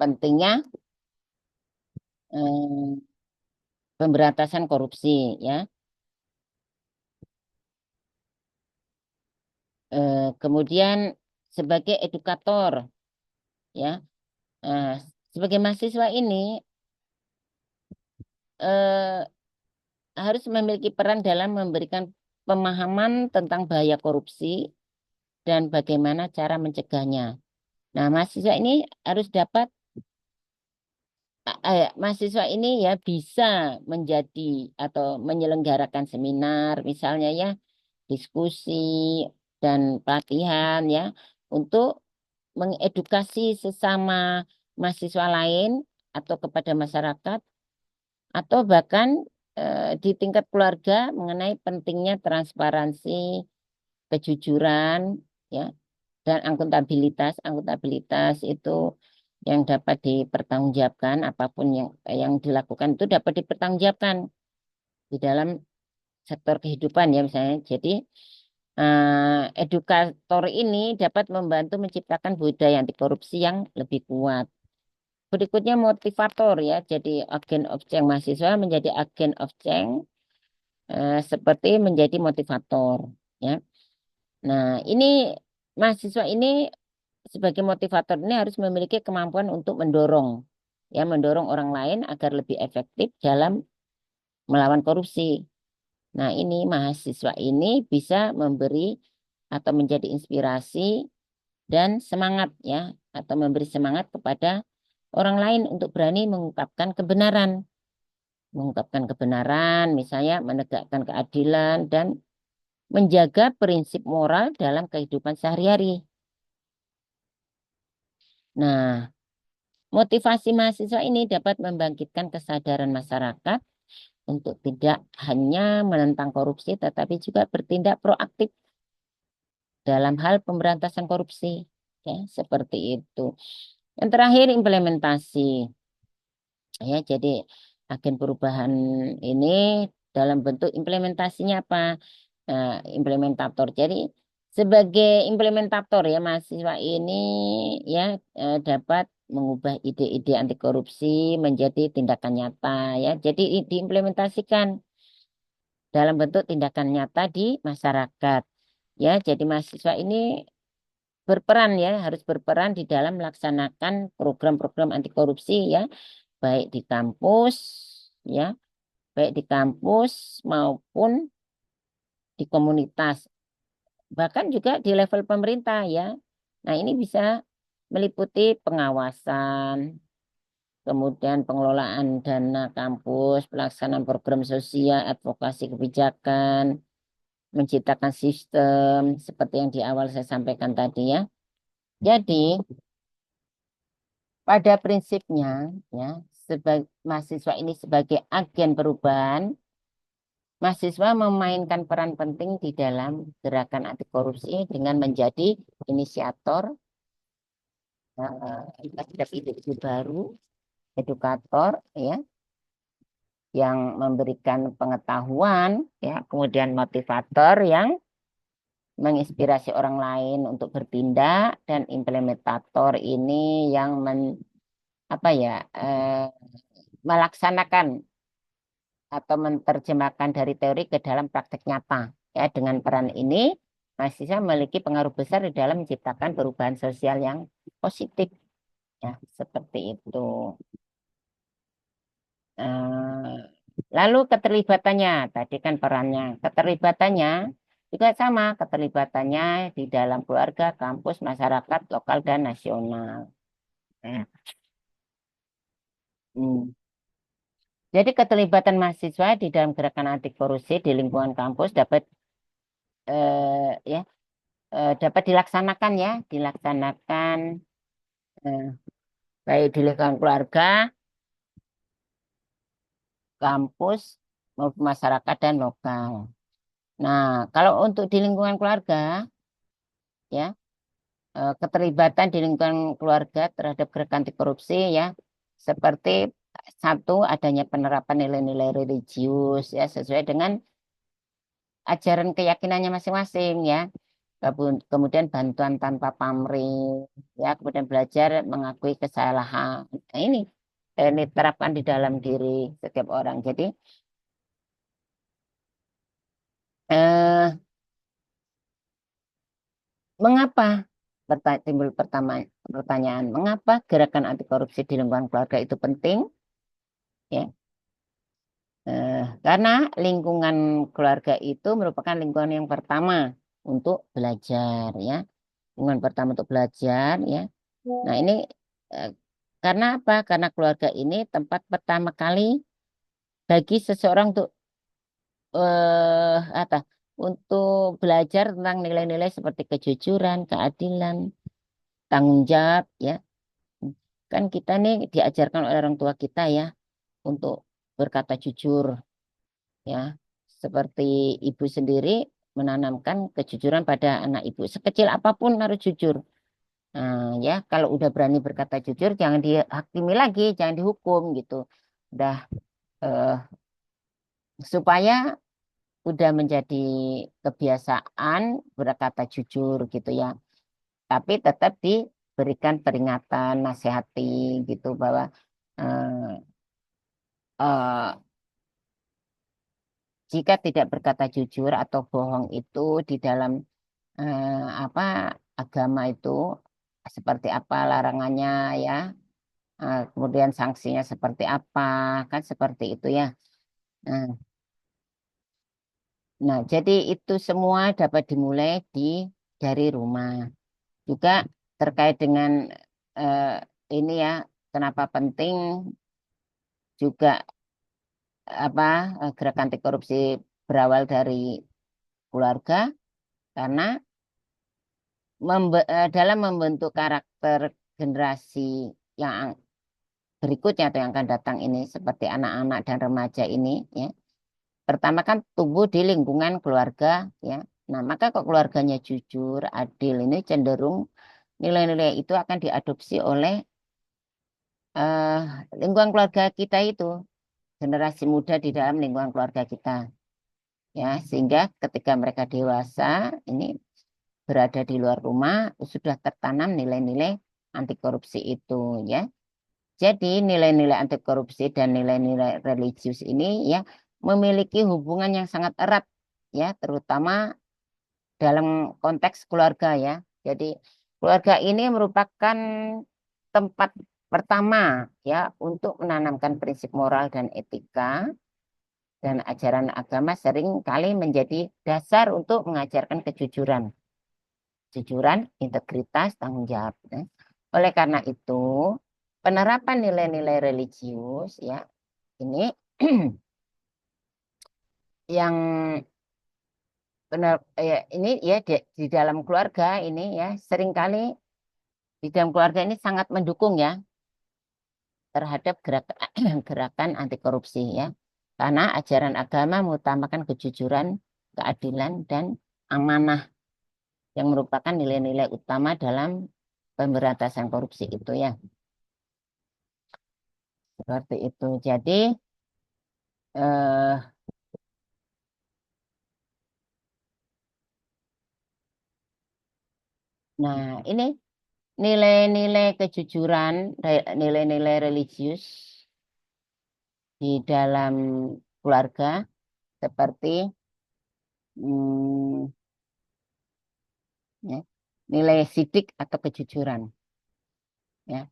pentingnya eh, pemberantasan korupsi ya. Kemudian sebagai edukator ya, eh, sebagai mahasiswa ini eh, harus memiliki peran dalam memberikan pemahaman tentang bahaya korupsi dan bagaimana cara mencegahnya. Nah, mahasiswa ini harus dapat mahasiswa ini ya bisa menjadi atau menyelenggarakan seminar misalnya ya, diskusi dan pelatihan ya untuk mengedukasi sesama mahasiswa lain atau kepada masyarakat atau bahkan di tingkat keluarga mengenai pentingnya transparansi, kejujuran, ya, dan akuntabilitas. Akuntabilitas itu yang dapat dipertanggungjawabkan, apapun yang dilakukan itu dapat dipertanggungjawabkan di dalam sektor kehidupan ya misalnya. Jadi edukator ini dapat membantu menciptakan budaya anti korupsi yang lebih kuat. Berikutnya motivator ya, jadi agen of change mahasiswa menjadi agen of change seperti menjadi motivator ya. Nah, ini mahasiswa ini sebagai motivator ini harus memiliki kemampuan untuk mendorong ya, mendorong orang lain agar lebih efektif dalam melawan korupsi. Nah, ini mahasiswa ini bisa memberi atau menjadi inspirasi dan semangat ya, atau memberi semangat kepada orang lain untuk berani mengungkapkan kebenaran, misalnya menegakkan keadilan dan menjaga prinsip moral dalam kehidupan sehari-hari. Nah, motivasi mahasiswa ini dapat membangkitkan kesadaran masyarakat untuk tidak hanya menentang korupsi, tetapi juga bertindak proaktif dalam hal pemberantasan korupsi. Ya, seperti itu. Yang terakhir, implementasi. Ya, jadi agen perubahan ini dalam bentuk implementasinya apa? Implementator. Jadi sebagai implementator ya mahasiswa ini ya dapat mengubah ide-ide anti korupsi menjadi tindakan nyata ya. Jadi diimplementasikan dalam bentuk tindakan nyata di masyarakat. Ya, jadi mahasiswa ini berperan ya, harus berperan di dalam melaksanakan program-program anti korupsi ya, baik di kampus ya, baik di kampus maupun di komunitas, bahkan juga di level pemerintah ya. Nah, ini bisa meliputi pengawasan, kemudian pengelolaan dana kampus, pelaksanaan program sosial, advokasi kebijakan, menciptakan sistem seperti yang di awal saya sampaikan tadi ya. Jadi, pada prinsipnya ya, sebagai mahasiswa ini sebagai agen perubahan, mahasiswa memainkan peran penting di dalam gerakan anti korupsi dengan menjadi inisiator terhadap ide-ide baru, edukator ya, yang memberikan pengetahuan ya, kemudian motivator yang menginspirasi orang lain untuk bertindak, dan implementator ini yang apa ya, melaksanakan atau menerjemahkan dari teori ke dalam praktek nyata. Ya, dengan peran ini, mahasiswa memiliki pengaruh besar di dalam menciptakan perubahan sosial yang positif. Ya, seperti itu. Eh, Lalu keterlibatannya, tadi kan perannya. Keterlibatannya juga sama, keterlibatannya di dalam keluarga, kampus, masyarakat, lokal, dan nasional. Nah, hmm. Jadi keterlibatan mahasiswa di dalam gerakan anti korupsi di lingkungan kampus dapat ya dapat dilaksanakan ya, dilaksanakan eh, baik di lingkungan keluarga, kampus, maupun masyarakat dan lokal. Nah, kalau untuk di lingkungan keluarga ya, keterlibatan di lingkungan keluarga terhadap gerakan anti korupsi ya, seperti satu, adanya penerapan nilai-nilai religius ya sesuai dengan ajaran keyakinannya masing-masing ya. Kemudian bantuan tanpa pamrih ya, kemudian belajar mengakui kesalahan. Nah, ini diterapkan di dalam diri setiap orang. Jadi eh, mengapa timbul pertanyaan, mengapa gerakan anti korupsi di lingkungan keluarga itu penting? Ya, karena lingkungan keluarga itu merupakan lingkungan yang pertama untuk belajar ya, lingkungan pertama untuk belajar ya. Nah, ini eh, karena apa? Karena keluarga ini tempat pertama kali bagi seseorang untuk apa? Untuk belajar tentang nilai-nilai seperti kejujuran, keadilan, tanggung jawab ya. Kan kita nih diajarkan oleh orang tua kita ya untuk berkata jujur ya. Seperti ibu sendiri menanamkan kejujuran pada anak ibu. Sekecil apapun harus jujur. Nah, ya, kalau udah berani berkata jujur, jangan dihakimi lagi, jangan dihukum gitu. Udah eh, supaya udah menjadi kebiasaan berkata jujur gitu ya. Tapi tetap diberikan peringatan, nasihati gitu bahwa eh, eh, jika tidak berkata jujur atau bohong itu di dalam apa agama itu seperti apa larangannya ya. Kemudian sanksinya seperti apa, kan seperti itu ya. Nah, jadi itu semua dapat dimulai dari rumah. Juga terkait dengan eh, ini ya, kenapa penting juga apa gerakan anti korupsi berawal dari keluarga, karena dalam membentuk karakter generasi yang berikutnya atau yang akan datang ini seperti anak-anak dan remaja ini ya. Pertama kan tumbuh di lingkungan keluarga ya. Nah, maka kok keluarganya jujur, adil, ini cenderung nilai-nilai itu akan diadopsi oleh eh, lingkungan keluarga kita itu, generasi muda di dalam lingkungan keluarga kita. Ya, sehingga ketika mereka dewasa ini berada di luar rumah sudah tertanam nilai-nilai anti korupsi itu ya. Jadi nilai-nilai anti korupsi dan nilai-nilai religius ini ya memiliki hubungan yang sangat erat ya, terutama dalam konteks keluarga ya. Jadi Keluarga ini merupakan tempat pertama ya untuk menanamkan prinsip moral dan etika, dan ajaran agama sering kali menjadi dasar untuk mengajarkan kejujuran, integritas, tanggung jawab. Ya. Oleh karena itu, penerapan nilai-nilai religius ya ini yang benar ini ya di dalam keluarga ini ya seringkali di dalam keluarga ini sangat mendukung ya terhadap gerakan gerakan anti korupsi ya. Karena ajaran agama mengutamakan kejujuran, keadilan dan amanah yang merupakan nilai-nilai utama dalam pemberantasan korupsi itu ya. Seperti itu. Jadi eh nah ini nilai-nilai kejujuran, nilai-nilai religius di dalam keluarga seperti hmm, ya, nilai sidik atau kejujuran ya.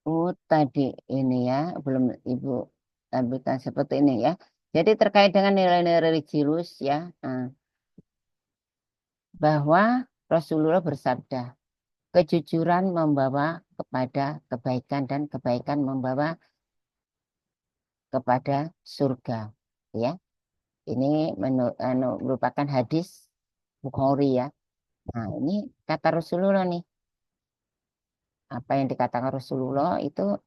Oh, tadi ini ya, belum Ibu tampilkan seperti ini ya. Jadi terkait dengan nilai-nilai religius ya, bahwa Rasulullah bersabda, kejujuran membawa kepada kebaikan dan kebaikan membawa kepada surga. Ya, ini merupakan hadis Bukhari ya. Nah, ini kata Rasulullah nih, apa yang dikatakan Rasulullah itu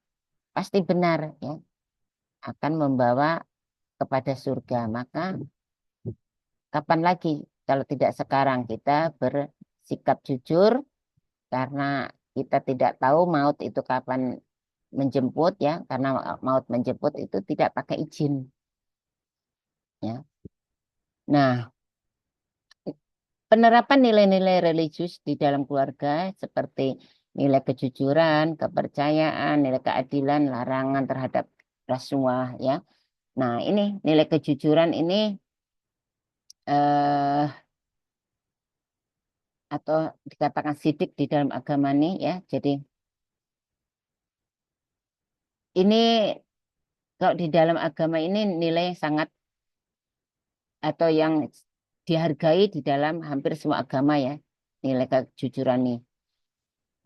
pasti benar ya, akan membawa kepada surga. Maka kapan lagi kalau tidak sekarang kita bersikap jujur karena kita tidak tahu maut itu kapan menjemput ya, karena maut menjemput itu tidak pakai izin ya. Nah, penerapan nilai-nilai religius di dalam keluarga seperti nilai kejujuran, kepercayaan, nilai keadilan, larangan terhadap rasuah ya. Nah, ini nilai kejujuran ini eh atau dikatakan sidik di dalam agama nih ya. Jadi ini kalau di dalam agama ini nilai yang sangat atau yang dihargai di dalam hampir semua agama ya. Nilai kejujuran nih.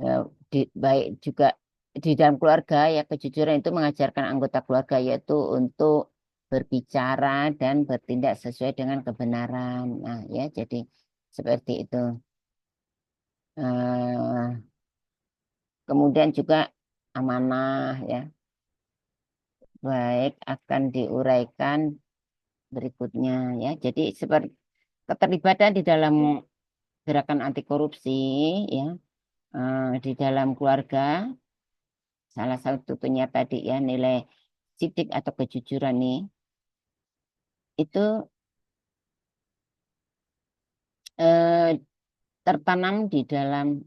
Ya, baik juga di dalam keluarga ya kejujuran itu mengajarkan anggota keluarga yaitu untuk berbicara dan bertindak sesuai dengan kebenaran. Nah, ya jadi seperti itu. Eh, kemudian juga amanah ya. Baik akan diuraikan berikutnya ya. Jadi seperti keterlibatan di dalam gerakan anti korupsi ya di dalam keluarga salah satunya tadi ya nilai sidik atau kejujuran nih itu eh, tertanam di dalam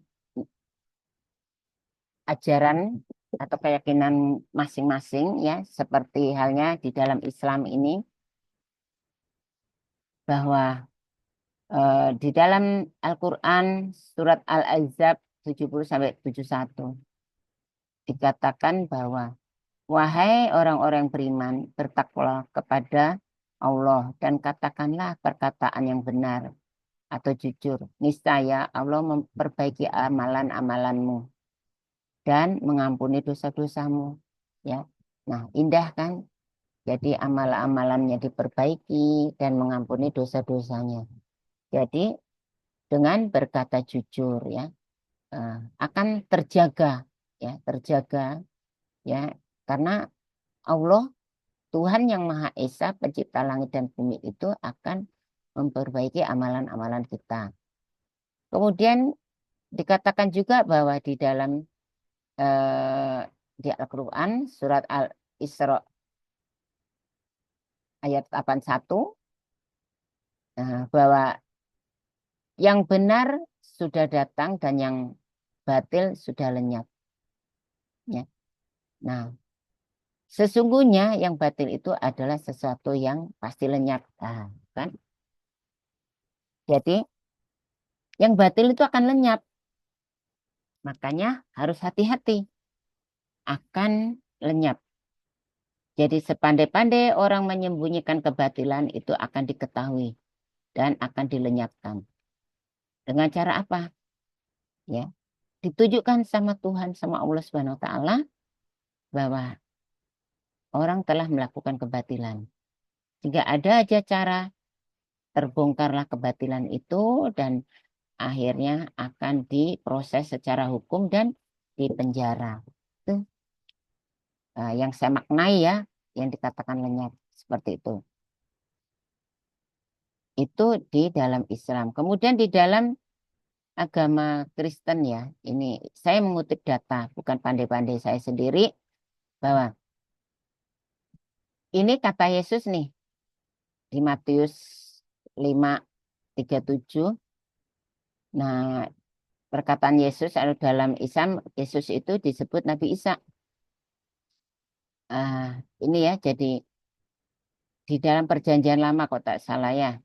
ajaran atau keyakinan masing-masing ya seperti halnya di dalam Islam ini bahwa di dalam Al-Quran surat Al-Ahzab 70 sampai 71 dikatakan bahwa wahai orang-orang beriman bertakwalah kepada Allah dan katakanlah perkataan yang benar atau jujur. Niscaya Allah memperbaiki amalan-amalanmu dan mengampuni dosa-dosamu. Ya, nah indah kan? Jadi amalan-amalannya diperbaiki dan mengampuni dosa-dosanya. Jadi dengan berkata jujur ya akan terjaga ya terjaga ya karena Allah Tuhan yang Maha Esa pencipta langit dan bumi itu akan memperbaiki amalan-amalan kita. Kemudian dikatakan juga bahwa di dalam eh, di Al-Quran surat Al-Isra ayat 81 bahwa yang benar sudah datang dan yang batil sudah lenyap. Ya. Nah, sesungguhnya yang batil itu adalah sesuatu yang pasti lenyap. Nah, kan? Jadi Yang batil itu akan lenyap. Makanya harus hati-hati akan lenyap. Jadi sepandai-pandai orang menyembunyikan kebatilan itu akan diketahui dan akan dilenyapkan. Dengan cara apa? Ya, ditunjukkan sama Tuhan, sama Allah Subhanahu wa taala bahwa orang telah melakukan kebatilan. Jika ada aja cara terbongkarlah kebatilan itu dan akhirnya akan diproses secara hukum dan dipenjara. Itu yang saya maknai ya, yang dikatakan lenyap seperti itu. Itu di dalam Islam. Kemudian di dalam agama Kristen ya, ini saya mengutip data, bukan pandai-pandai saya sendiri, bahwa ini kata Yesus nih di Matius 5:37. Nah, perkataan Yesus dalam Islam, Yesus itu disebut Nabi Isa. Ini ya, jadi di dalam perjanjian lama kok tak salah ya.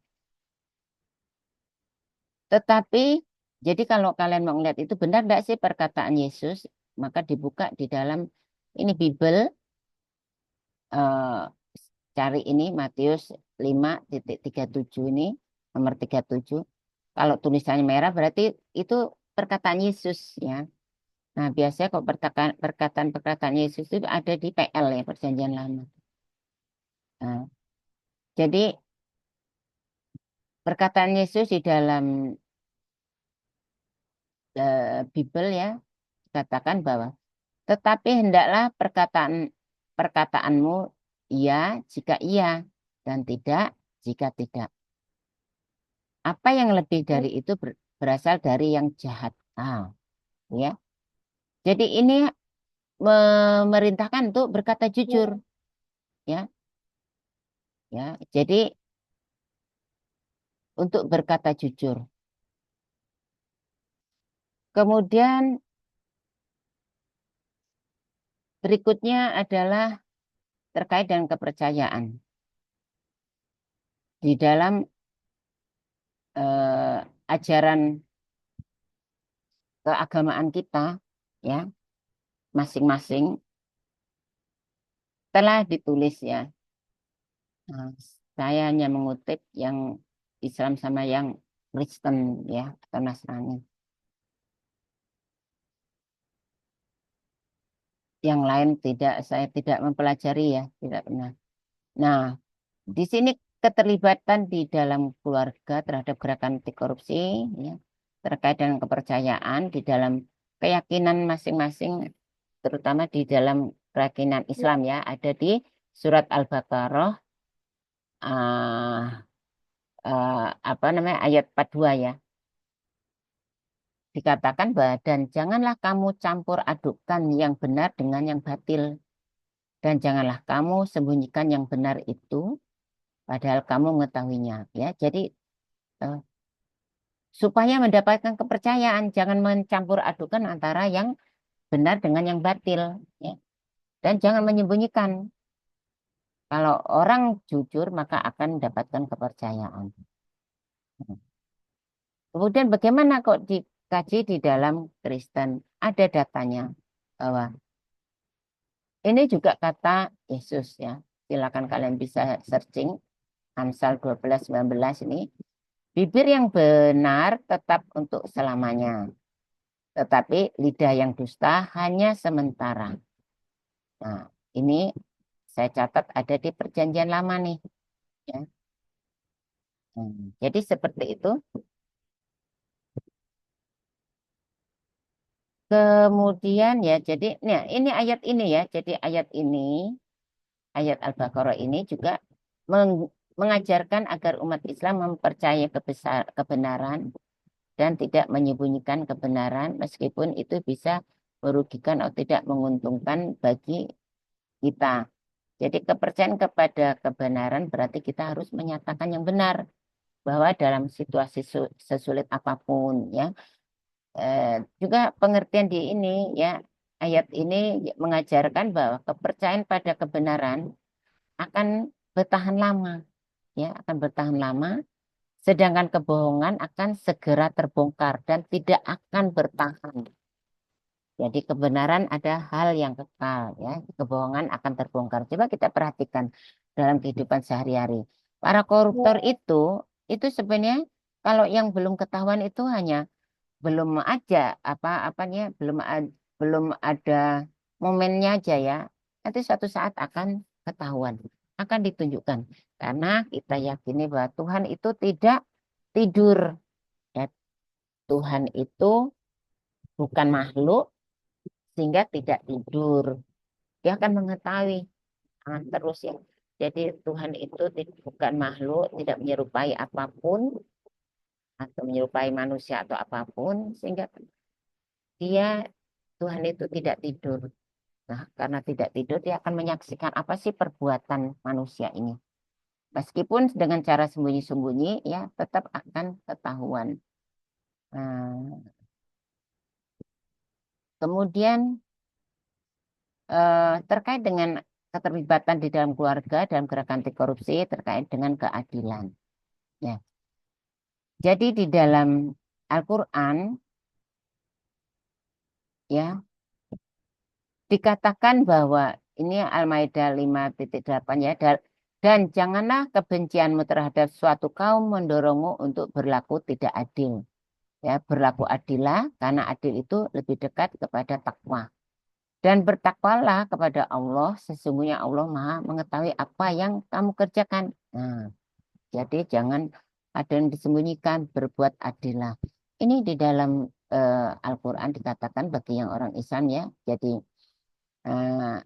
Tetapi, jadi kalau kalian mau ngeliat itu benar enggak sih perkataan Yesus, maka dibuka di dalam ini Bible, eh, cari ini Matius 5:37 ini, nomor 37. Kalau tulisannya merah berarti itu perkataan Yesus ya. Nah, biasanya kok perkataan-perkataan Yesus itu ada di PL ya, perjanjian lama. Nah, jadi perkataan Yesus di dalam Bible ya, katakan bahwa tetapi hendaklah perkataanmu iya jika iya dan tidak jika tidak. Apa yang lebih dari itu berasal dari yang jahat. Ya. Jadi ini memerintahkan untuk berkata jujur, ya. Ya. Jadi untuk berkata jujur. Kemudian berikutnya adalah terkait dengan kepercayaan. Di dalam ajaran keagamaan kita, ya, masing-masing telah ditulis ya. Nah, saya hanya mengutip yang Islam sama yang Kristen ya atau Nasrani. Yang lain tidak, saya tidak mempelajari ya, tidak pernah. Nah, di sini keterlibatan di dalam keluarga terhadap gerakan anti korupsi ya, terkait dengan kepercayaan di dalam keyakinan masing-masing, terutama di dalam keyakinan Islam ya, ada di surat Al-Baqarah ah, apa namanya ayat 42 ya. Dikatakan bahwa dan janganlah kamu campur adukan yang benar dengan yang batil dan janganlah kamu sembunyikan yang benar itu padahal kamu mengetahuinya ya. Jadi eh, supaya mendapatkan kepercayaan jangan mencampur adukan antara yang benar dengan yang batil ya. Dan jangan menyembunyikan. Kalau orang jujur maka akan mendapatkan kepercayaan. Kemudian bagaimana kok dikaji di dalam Kristen? Ada datanya bahwa ini juga kata Yesus ya. Silakan kalian bisa searching Amsal 12:19 ini. Bibir yang benar tetap untuk selamanya. Tetapi lidah yang dusta hanya sementara. Nah, ini saya catat ada di perjanjian lama nih. Ya. Jadi seperti itu. Kemudian ya, jadi nah, ini ayat ini ya. Jadi ayat Al-Baqarah ini juga mengajarkan agar umat Islam mempercayai kebenaran dan tidak menyembunyikan kebenaran meskipun itu bisa merugikan atau tidak menguntungkan bagi kita. Jadi kepercayaan kepada kebenaran berarti kita harus menyatakan yang benar bahwa dalam situasi sesulit apapun ya. Juga pengertian di ini ya ayat ini mengajarkan bahwa kepercayaan pada kebenaran akan bertahan lama ya akan bertahan lama Sedangkan kebohongan akan segera terbongkar dan tidak akan bertahan. Jadi kebenaran ada hal yang kekal ya. Kebohongan akan terbongkar. Coba kita perhatikan dalam kehidupan sehari-hari. Para koruptor itu sebenarnya kalau yang belum ketahuan itu hanya belum aja apa-apanya belum ada momennya aja ya. Nanti suatu saat akan ketahuan, akan ditunjukkan. Karena kita yakini bahwa Tuhan itu tidak tidur. Ya, Tuhan itu bukan makhluk sehingga tidak tidur. Dia akan mengetahui terus ya. Jadi Tuhan itu bukan makhluk, tidak menyerupai apapun atau menyerupai manusia atau apapun, sehingga dia Tuhan itu tidak tidur. Nah, karena tidak tidur, dia akan menyaksikan apa sih perbuatan manusia ini. Meskipun dengan cara sembunyi-sembunyi, ya tetap akan ketahuan. Nah, kemudian terkait dengan keterlibatan di dalam keluarga dalam gerakan anti korupsi terkait dengan keadilan. Ya. Jadi di dalam Al-Quran ya dikatakan bahwa ini Al-Maidah 5.8 ya dan janganlah kebencianmu terhadap suatu kaum mendorongmu untuk berlaku tidak adil. Ya, berlaku adillah karena adil itu lebih dekat kepada takwa. Dan bertakwalah kepada Allah, sesungguhnya Allah Maha mengetahui apa yang kamu kerjakan. Nah, jadi jangan ada yang disembunyikan, berbuat adillah. Ini di dalam Al-Quran dikatakan bagi yang orang Islam ya. Jadi eh,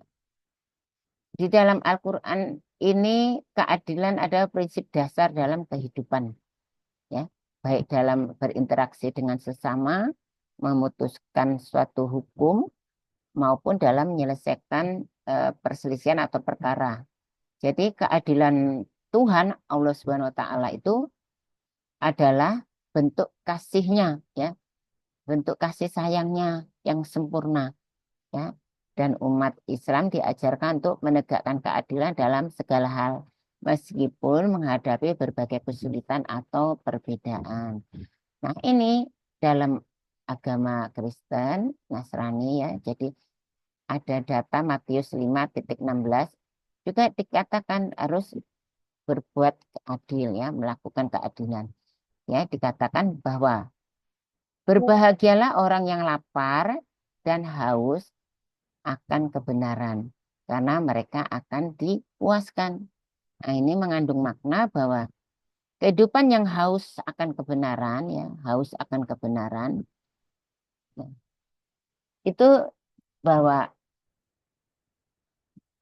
di dalam Al-Quran ini keadilan adalah prinsip dasar dalam kehidupan. Ya, baik dalam berinteraksi dengan sesama, memutuskan suatu hukum, maupun dalam menyelesaikan perselisihan atau perkara. Jadi keadilan Tuhan Allah Subhanahu wa taala itu adalah bentuk kasihnya ya, bentuk kasih sayangnya yang sempurna ya. Dan umat Islam diajarkan untuk menegakkan keadilan dalam segala hal meskipun menghadapi berbagai kesulitan atau perbedaan. Nah, ini dalam agama Kristen, Nasrani ya. Jadi ada data Matius 5.16 juga dikatakan harus berbuat adil ya, melakukan keadilan. Ya, dikatakan bahwa berbahagialah orang yang lapar dan haus akan kebenaran karena mereka akan dipuaskan. Nah, ini mengandung makna bahwa kehidupan yang haus akan kebenaran ya, haus akan kebenaran ya, itu bahwa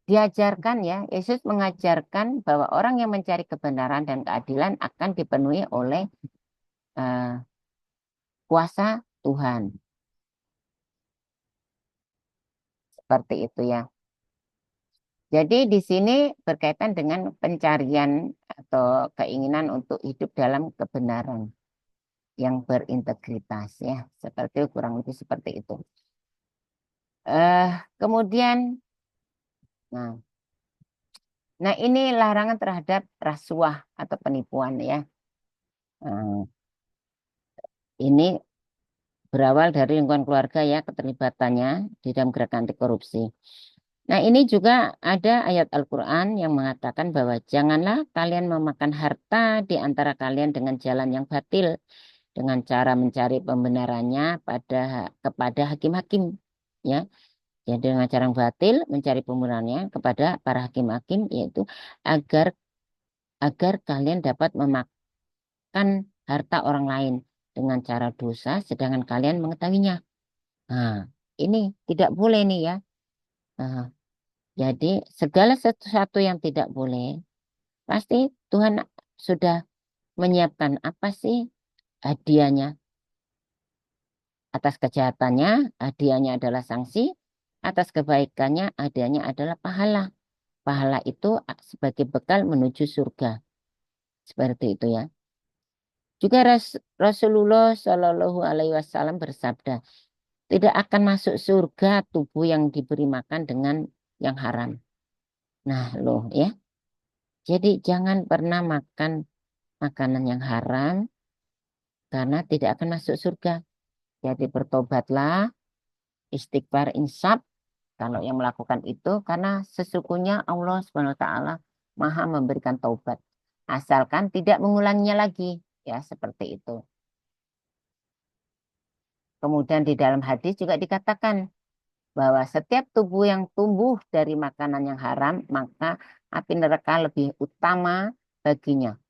diajarkan ya, Yesus mengajarkan bahwa orang yang mencari kebenaran dan keadilan akan dipenuhi oleh eh, kuasa Tuhan. Seperti itu ya. Jadi di sini berkaitan dengan pencarian atau keinginan untuk hidup dalam kebenaran yang berintegritas ya. Seperti kurang lebih seperti itu. Kemudian, nah, nah ini larangan terhadap rasuah atau penipuan ya. Nah, ini berawal dari lingkungan keluarga ya keterlibatannya di dalam gerakan anti korupsi. Nah, ini juga ada ayat Al-Quran yang mengatakan bahwa janganlah kalian memakan harta di antara kalian dengan jalan yang batil, dengan cara mencari pembenarannya kepada hakim-hakim. Ya, jadi dengan cara yang batil mencari pembenarannya kepada para hakim-hakim, yaitu agar agar kalian dapat memakan harta orang lain dengan cara dosa, sedangkan kalian mengetahuinya. Nah, ini tidak boleh nih ya. Nah, jadi segala sesuatu yang tidak boleh, pasti Tuhan sudah menyiapkan apa sih hadiahnya. Atas kejahatannya, hadiahnya adalah sanksi. Atas kebaikannya, hadiahnya adalah pahala. Pahala itu sebagai bekal menuju surga. Seperti itu ya. Juga Rasulullah Shallallahu Alaihi Wasallam bersabda, tidak akan masuk surga tubuh yang diberi makan dengan yang haram. Nah, loh ya. Jadi jangan pernah makan makanan yang haram karena tidak akan masuk surga. Jadi bertobatlah, istighfar, insaf kalau yang melakukan itu karena sesungguhnya Allah Subhanahu wa taala Maha memberikan taubat asalkan tidak mengulanginya lagi ya seperti itu. Kemudian di dalam hadis juga dikatakan bahwa setiap tubuh yang tumbuh dari makanan yang haram maka api neraka lebih utama baginya.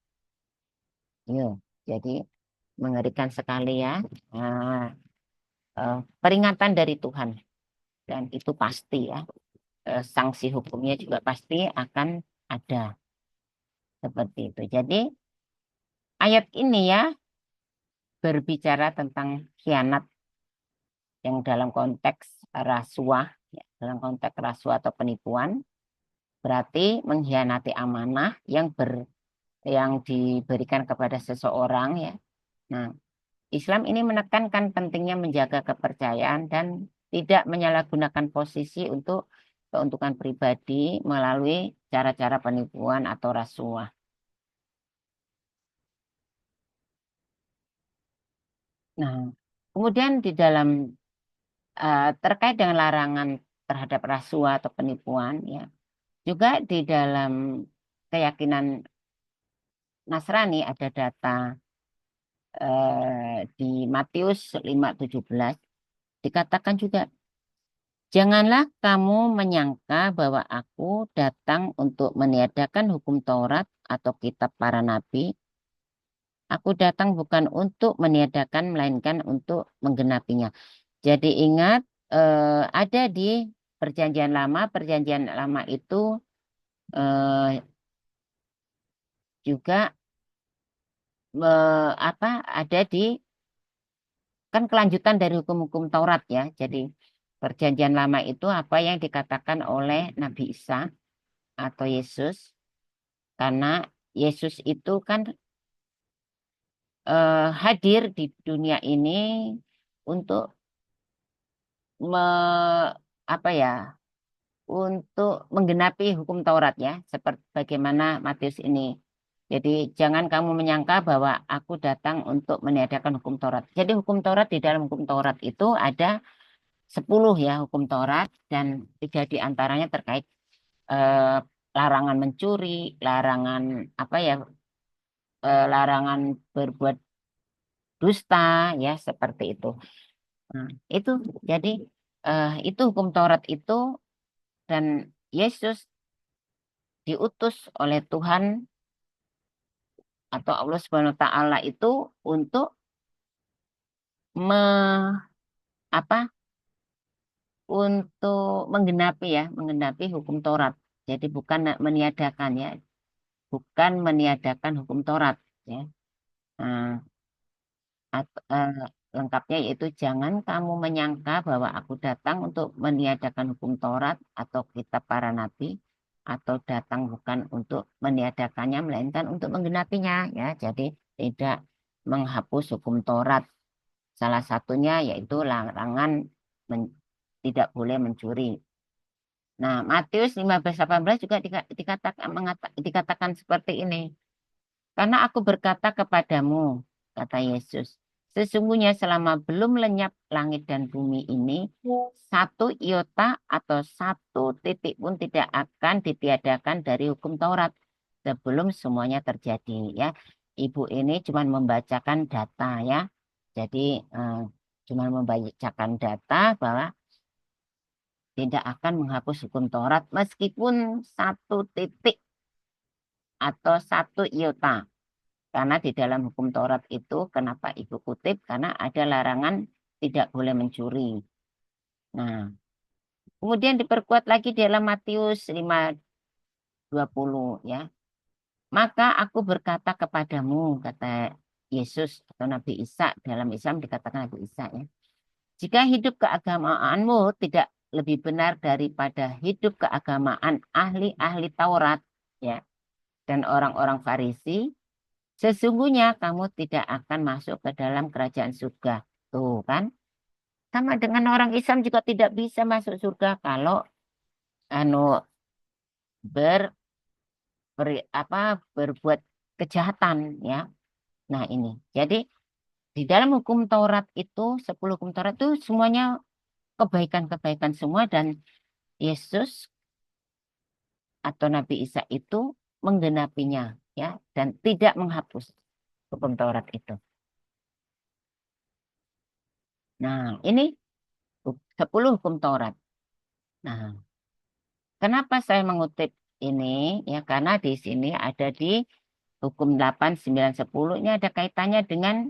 Ya, jadi mengerikan sekali ya. Nah, peringatan dari Tuhan dan itu pasti ya. Sanksi hukumnya juga pasti akan ada seperti itu. Jadi ayat ini ya berbicara tentang khianat yang dalam konteks rasuah, ya, dalam konteks rasuah atau penipuan berarti mengkhianati amanah yang diberikan kepada seseorang ya. Nah, Islam ini menekankan pentingnya menjaga kepercayaan dan tidak menyalahgunakan posisi untuk keuntungan pribadi melalui cara-cara penipuan atau rasuah. Nah, kemudian di dalam terkait dengan larangan terhadap rasuah atau penipuan, ya, juga di dalam keyakinan Nasrani ada data di Matius 5:17 dikatakan juga, janganlah kamu menyangka bahwa aku datang untuk meniadakan hukum Taurat atau kitab para nabi. Aku datang bukan untuk meniadakan, melainkan untuk menggenapinya. Jadi ingat, ada di Perjanjian Lama itu eh, juga ada di kan kelanjutan dari hukum-hukum Taurat ya. Jadi Perjanjian Lama itu apa yang dikatakan oleh Nabi Isa atau Yesus, karena Yesus itu kan hadir di dunia ini untuk me, apa ya, untuk menggenapi hukum Taurat ya, seperti bagaimana Matius ini. Jadi jangan kamu menyangka bahwa aku datang untuk meniadakan hukum Taurat. Jadi hukum Taurat, di dalam hukum Taurat itu ada 10 ya hukum Taurat dan 3 di antaranya terkait eh, larangan mencuri, larangan apa ya, larangan berbuat dusta ya seperti itu. Nah, itu jadi itu hukum Taurat itu dan Yesus diutus oleh Tuhan atau Allah Subhanahu wa taala itu untuk me, apa untuk menggenapi ya, menggenapi hukum Taurat. Jadi bukan meniadakan ya, bukan meniadakan hukum Taurat ya. Nah, lengkapnya yaitu jangan kamu menyangka bahwa aku datang untuk meniadakan hukum Taurat atau kitab para nabi atau datang bukan untuk meniadakannya melainkan untuk menggenapinya ya. Jadi tidak menghapus hukum Taurat. Salah satunya yaitu larangan tidak boleh mencuri. Nah, Matius 15:18 juga dikatakan seperti ini. Karena aku berkata kepadamu, kata Yesus, sesungguhnya selama belum lenyap langit dan bumi ini, satu iota atau satu titik pun tidak akan ditiadakan dari hukum Taurat sebelum semuanya terjadi. Ya, Ibu ini cuma membacakan data ya. Jadi cuma membacakan data bahwa tidak akan menghapus hukum Taurat meskipun satu titik atau satu iota. Karena di dalam hukum Taurat itu, kenapa Ibu kutip? Karena ada larangan tidak boleh mencuri. Nah, kemudian diperkuat lagi di dalam Matius 5:20 ya. Maka aku berkata kepadamu, kata Yesus atau Nabi Isa, dalam Islam dikatakan Nabi Isa ya. Jika hidup keagamaanmu tidak lebih benar daripada hidup keagamaan ahli-ahli Taurat ya dan orang-orang Farisi, sesungguhnya kamu tidak akan masuk ke dalam kerajaan surga. Tuh kan, sama dengan orang Islam juga tidak bisa masuk surga kalau anu ber, ber- apa berbuat kejahatan ya. Nah, ini. Jadi di dalam hukum Taurat itu 10 hukum Taurat itu semuanya kebaikan-kebaikan semua dan Yesus atau Nabi Isa itu menggenapinya ya dan tidak menghapus hukum Taurat itu. Nah, ini 10 hukum Taurat. Nah, kenapa saya mengutip ini? Ya, karena di sini ada di hukum 8, 9, 10 ini ada kaitannya dengan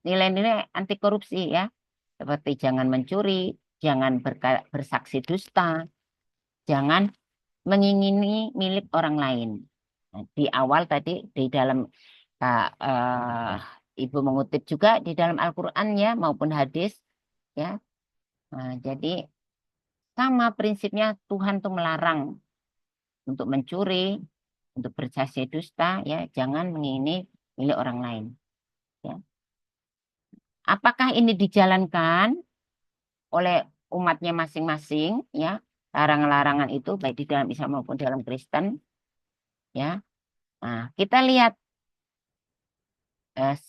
nilai-nilai anti korupsi ya. Seperti jangan mencuri, jangan bersaksi dusta, jangan mengingini milik orang lain. Nah, di awal tadi di dalam Ibu mengutip juga di dalam Al-Quran ya maupun hadis ya. Nah, jadi sama prinsipnya Tuhan tuh melarang untuk mencuri, untuk bersaksi dusta, ya jangan mengingini milik orang lain. Ya. Apakah ini dijalankan oleh umatnya masing-masing? Ya, larangan-larangan itu baik di dalam Islam maupun dalam Kristen. Ya, nah kita lihat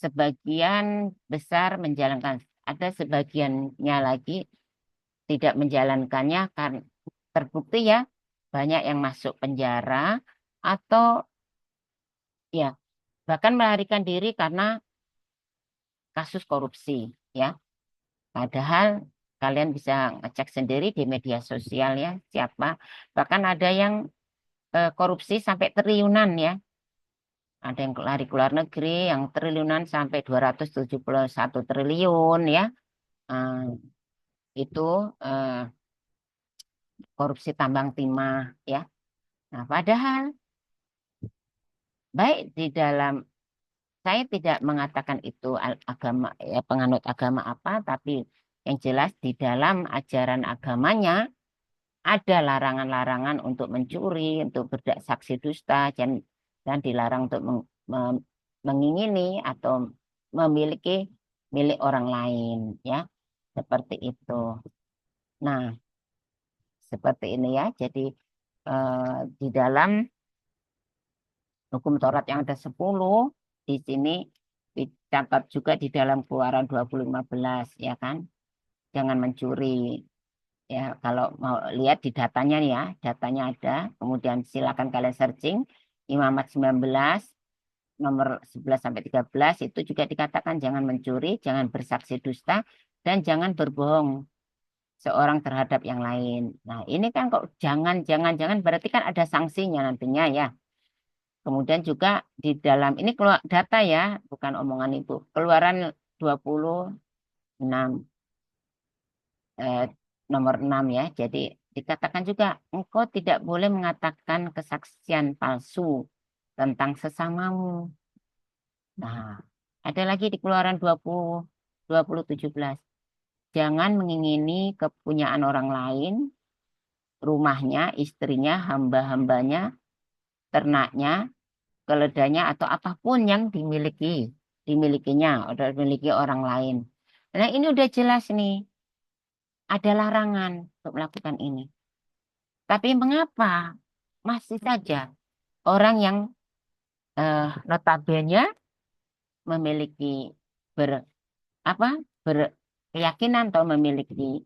sebagian besar menjalankan, ada sebagiannya lagi tidak menjalankannya karena terbukti ya banyak yang masuk penjara atau ya bahkan melarikan diri karena kasus korupsi ya. Padahal kalian bisa ngecek sendiri di media sosial ya siapa. Bahkan ada yang korupsi sampai triliunan ya. Ada yang lari ke luar negeri yang triliunan sampai 271 triliun ya. Eh, itu eh, korupsi tambang timah ya. Nah, padahal baik di dalam saya tidak mengatakan itu agama ya penganut agama apa, tapi yang jelas di dalam ajaran agamanya ada larangan-larangan untuk mencuri, untuk bersaksi dusta, dan dilarang untuk mengingini atau memiliki milik orang lain, ya, seperti itu. Nah, seperti ini ya. Jadi di dalam hukum Taurat yang ada 10 di sini dicatat juga di dalam Keluaran 2015 ya kan. Jangan mencuri. Ya, kalau mau lihat di datanya nih ya, datanya ada. Kemudian silakan kalian searching Imamat 19 nomor 11 sampai 13 itu juga dikatakan jangan mencuri, jangan bersaksi dusta dan jangan berbohong seorang terhadap yang lain. Nah, ini kan kok jangan berarti kan ada sanksinya nantinya ya. Kemudian juga di dalam ini keluar data ya, bukan omongan Ibu. Keluaran 26 eh, nomor 6 ya. Jadi dikatakan juga engkau tidak boleh mengatakan kesaksian palsu tentang sesamamu. Nah, ada lagi di Keluaran 20 Jangan mengingini kepunyaan orang lain, rumahnya, istrinya, hamba-hambanya, ternaknya, keledainya atau apapun yang dimilikinya atau dimiliki orang lain. Nah, ini udah jelas nih, ada larangan untuk melakukan ini. Tapi mengapa masih saja orang yang notabene memiliki ber apa berkeyakinan atau memiliki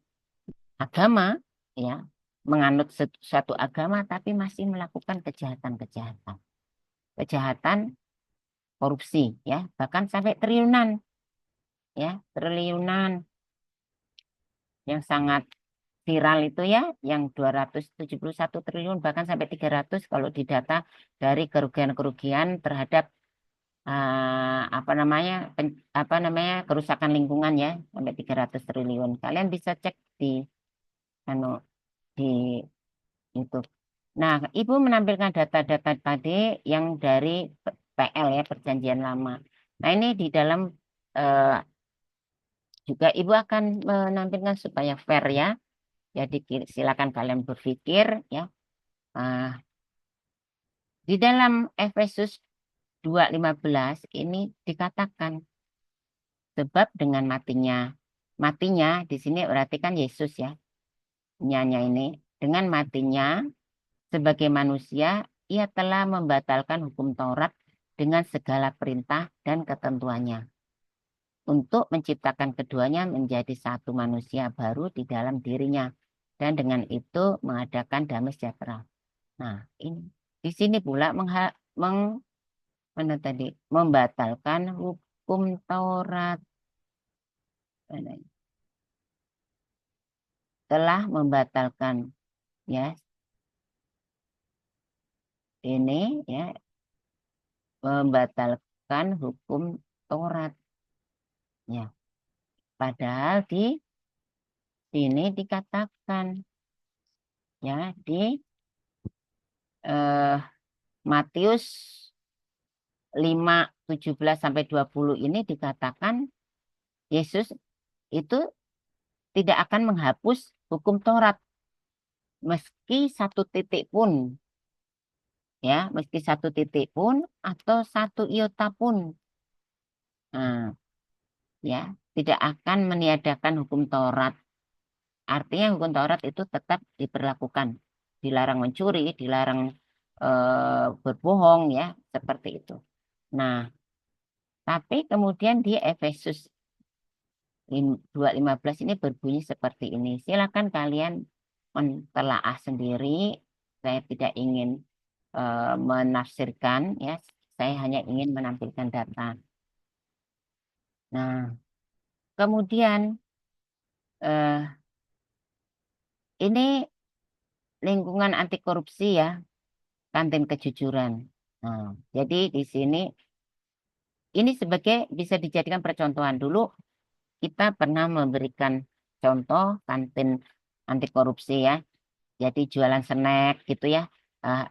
agama ya menganut suatu agama tapi masih melakukan kejahatan-kejahatan kejahatan korupsi ya bahkan sampai triliunan ya triliunan yang sangat viral itu ya yang 271 triliun bahkan sampai 300 kalau didata dari kerugian-kerugian terhadap apa namanya kerusakan lingkungan ya sampai 300 triliun. Kalian bisa cek di anu di YouTube. Nah, Ibu menampilkan data-data tadi yang dari PL ya Perjanjian Lama. Nah, ini di dalam eh, juga Ibu akan menampilkan supaya fair ya. Jadi silakan kalian berpikir ya. Ah, di dalam Efesus 2:15 ini dikatakan sebab dengan matinya di sini berarti kan Yesus ya, nyanya ini dengan matinya sebagai manusia ia telah membatalkan hukum Taurat dengan segala perintah dan ketentuannya untuk menciptakan keduanya menjadi satu manusia baru di dalam dirinya dan dengan itu mengadakan damai sejahtera. Nah, ini di sini pula mana tadi membatalkan hukum Taurat. Telah membatalkan, ya, ini ya, membatalkan hukum Taurat, ya. Padahal di sini dikatakan, ya, di eh, Matius 5:17-20 ini dikatakan Yesus itu tidak akan menghapus hukum Taurat meski satu titik pun, ya, meski satu titik pun atau satu iota pun. Nah, ya, tidak akan meniadakan hukum Taurat. Artinya hukum Taurat itu tetap diberlakukan, dilarang mencuri, dilarang berbohong, ya, seperti itu. Nah, tapi kemudian di Efesus 2:15 ini berbunyi seperti ini. Silakan kalian mentelaah sendiri. Saya tidak ingin menafsirkan, ya. Saya hanya ingin menampilkan data. Nah, kemudian eh, ini lingkungan anti korupsi, ya, kantin kejujuran. Nah, jadi di sini ini sebagai bisa dijadikan percontohan. Dulu kita pernah memberikan contoh kantin anti korupsi, ya. Jadi jualan snack gitu, ya.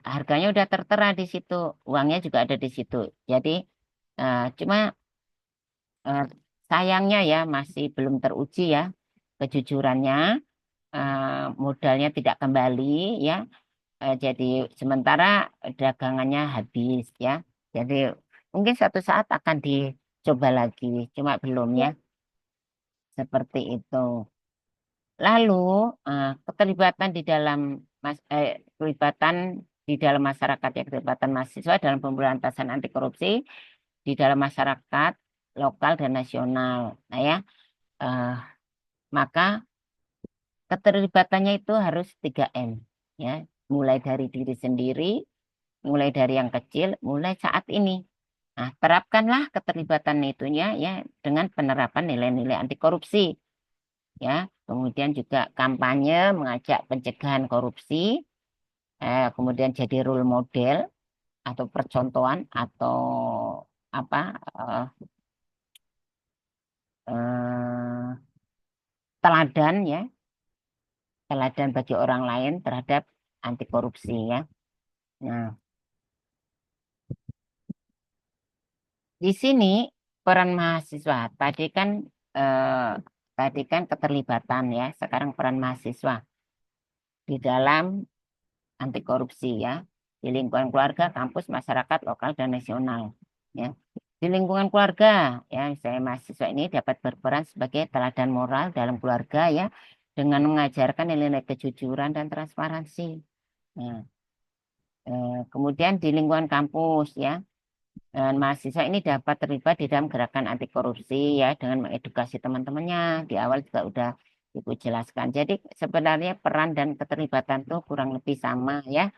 Harganya udah tertera di situ, uangnya juga ada di situ. Jadi cuma eh, sayangnya, ya, masih belum teruji, ya, kejujurannya, modalnya tidak kembali, ya. Jadi sementara dagangannya habis, ya. Jadi mungkin suatu saat akan dicoba lagi, cuma belum, ya, seperti itu. Lalu keterlibatan di dalam keterlibatan di dalam masyarakat, ya, keterlibatan mahasiswa dalam pemberantasan anti korupsi di dalam masyarakat lokal dan nasional. Nah, ya, eh, maka keterlibatannya itu harus 3M, ya, mulai dari diri sendiri, mulai dari yang kecil, mulai saat ini. Nah, terapkanlah keterlibatan itunya, ya, dengan penerapan nilai-nilai anti korupsi, ya. Kemudian juga kampanye mengajak pencegahan korupsi, kemudian jadi role model atau percontohan atau apa eh, teladan, ya, teladan bagi orang lain terhadap anti korupsi, ya. Nah, di sini peran mahasiswa eh, tadi kan keterlibatan, ya. Sekarang peran mahasiswa di dalam anti korupsi, ya, di lingkungan keluarga, kampus, masyarakat lokal dan nasional, ya. Di lingkungan keluarga, ya, saya mahasiswa ini dapat berperan sebagai teladan moral dalam keluarga, ya, dengan mengajarkan nilai-nilai kejujuran dan transparansi. Nah, kemudian di lingkungan kampus, ya, mahasiswa ini dapat terlibat di dalam gerakan anti korupsi, ya, dengan mengedukasi teman-temannya. Di awal juga udah Ibu jelaskan. Jadi sebenarnya peran dan keterlibatan tuh kurang lebih sama, ya.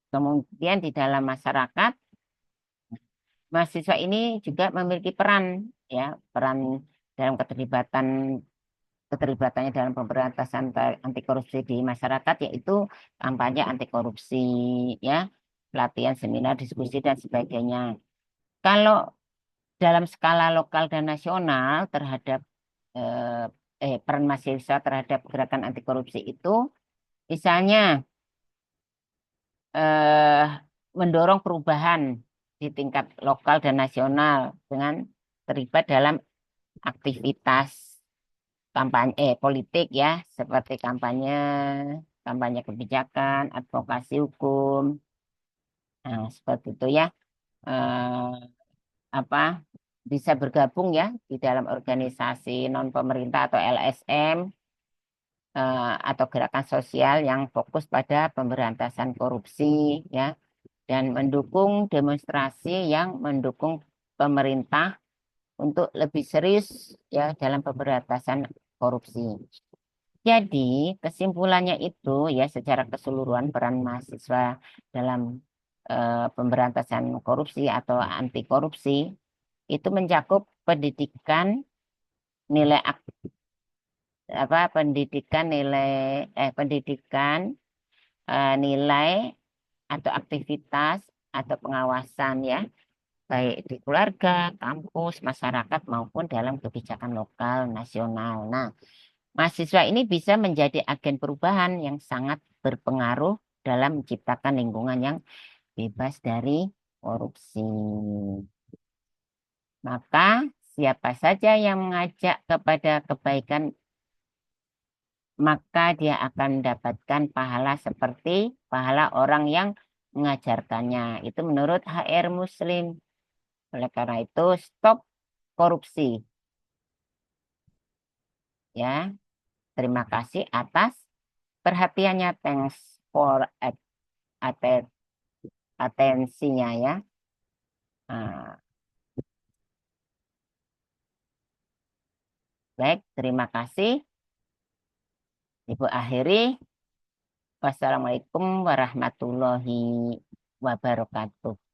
Kemudian di dalam masyarakat, mahasiswa ini juga memiliki peran, ya, peran dalam keterlibatannya dalam pemberantasan anti korupsi di masyarakat, yaitu kampanye anti korupsi, ya, pelatihan, seminar, diskusi dan sebagainya. Kalau dalam skala lokal dan nasional terhadap peran mahasiswa terhadap gerakan anti korupsi itu, misalnya eh, mendorong perubahan di tingkat lokal dan nasional dengan terlibat dalam aktivitas kampanye politik, ya, seperti kampanye kampanye kebijakan, advokasi hukum, nah, seperti itu, ya. Eh, apa bisa bergabung, ya, di dalam organisasi non pemerintah atau LSM, atau gerakan sosial yang fokus pada pemberantasan korupsi, ya. dan mendukung demonstrasi yang mendukung pemerintah untuk lebih serius ya dalam pemberantasan korupsi. Jadi kesimpulannya itu ya secara keseluruhan peran mahasiswa dalam pemberantasan korupsi atau anti korupsi itu mencakup pendidikan nilai pendidikan nilai atau aktivitas atau pengawasan ya baik di keluarga, kampus, masyarakat maupun dalam kebijakan lokal nasional. Nah, mahasiswa ini bisa menjadi agen perubahan yang sangat berpengaruh dalam menciptakan lingkungan yang bebas dari korupsi. Maka siapa saja yang mengajak kepada kebaikan, maka dia akan mendapatkan pahala seperti pahala orang yang mengajarkannya. Itu menurut HR Muslim. Oleh karena itu, stop korupsi. Ya, terima kasih atas perhatiannya. Thanks for atten- atensinya ya. Nah, baik, terima kasih. Ibu akhiri. Wassalamualaikum warahmatullahi wabarakatuh.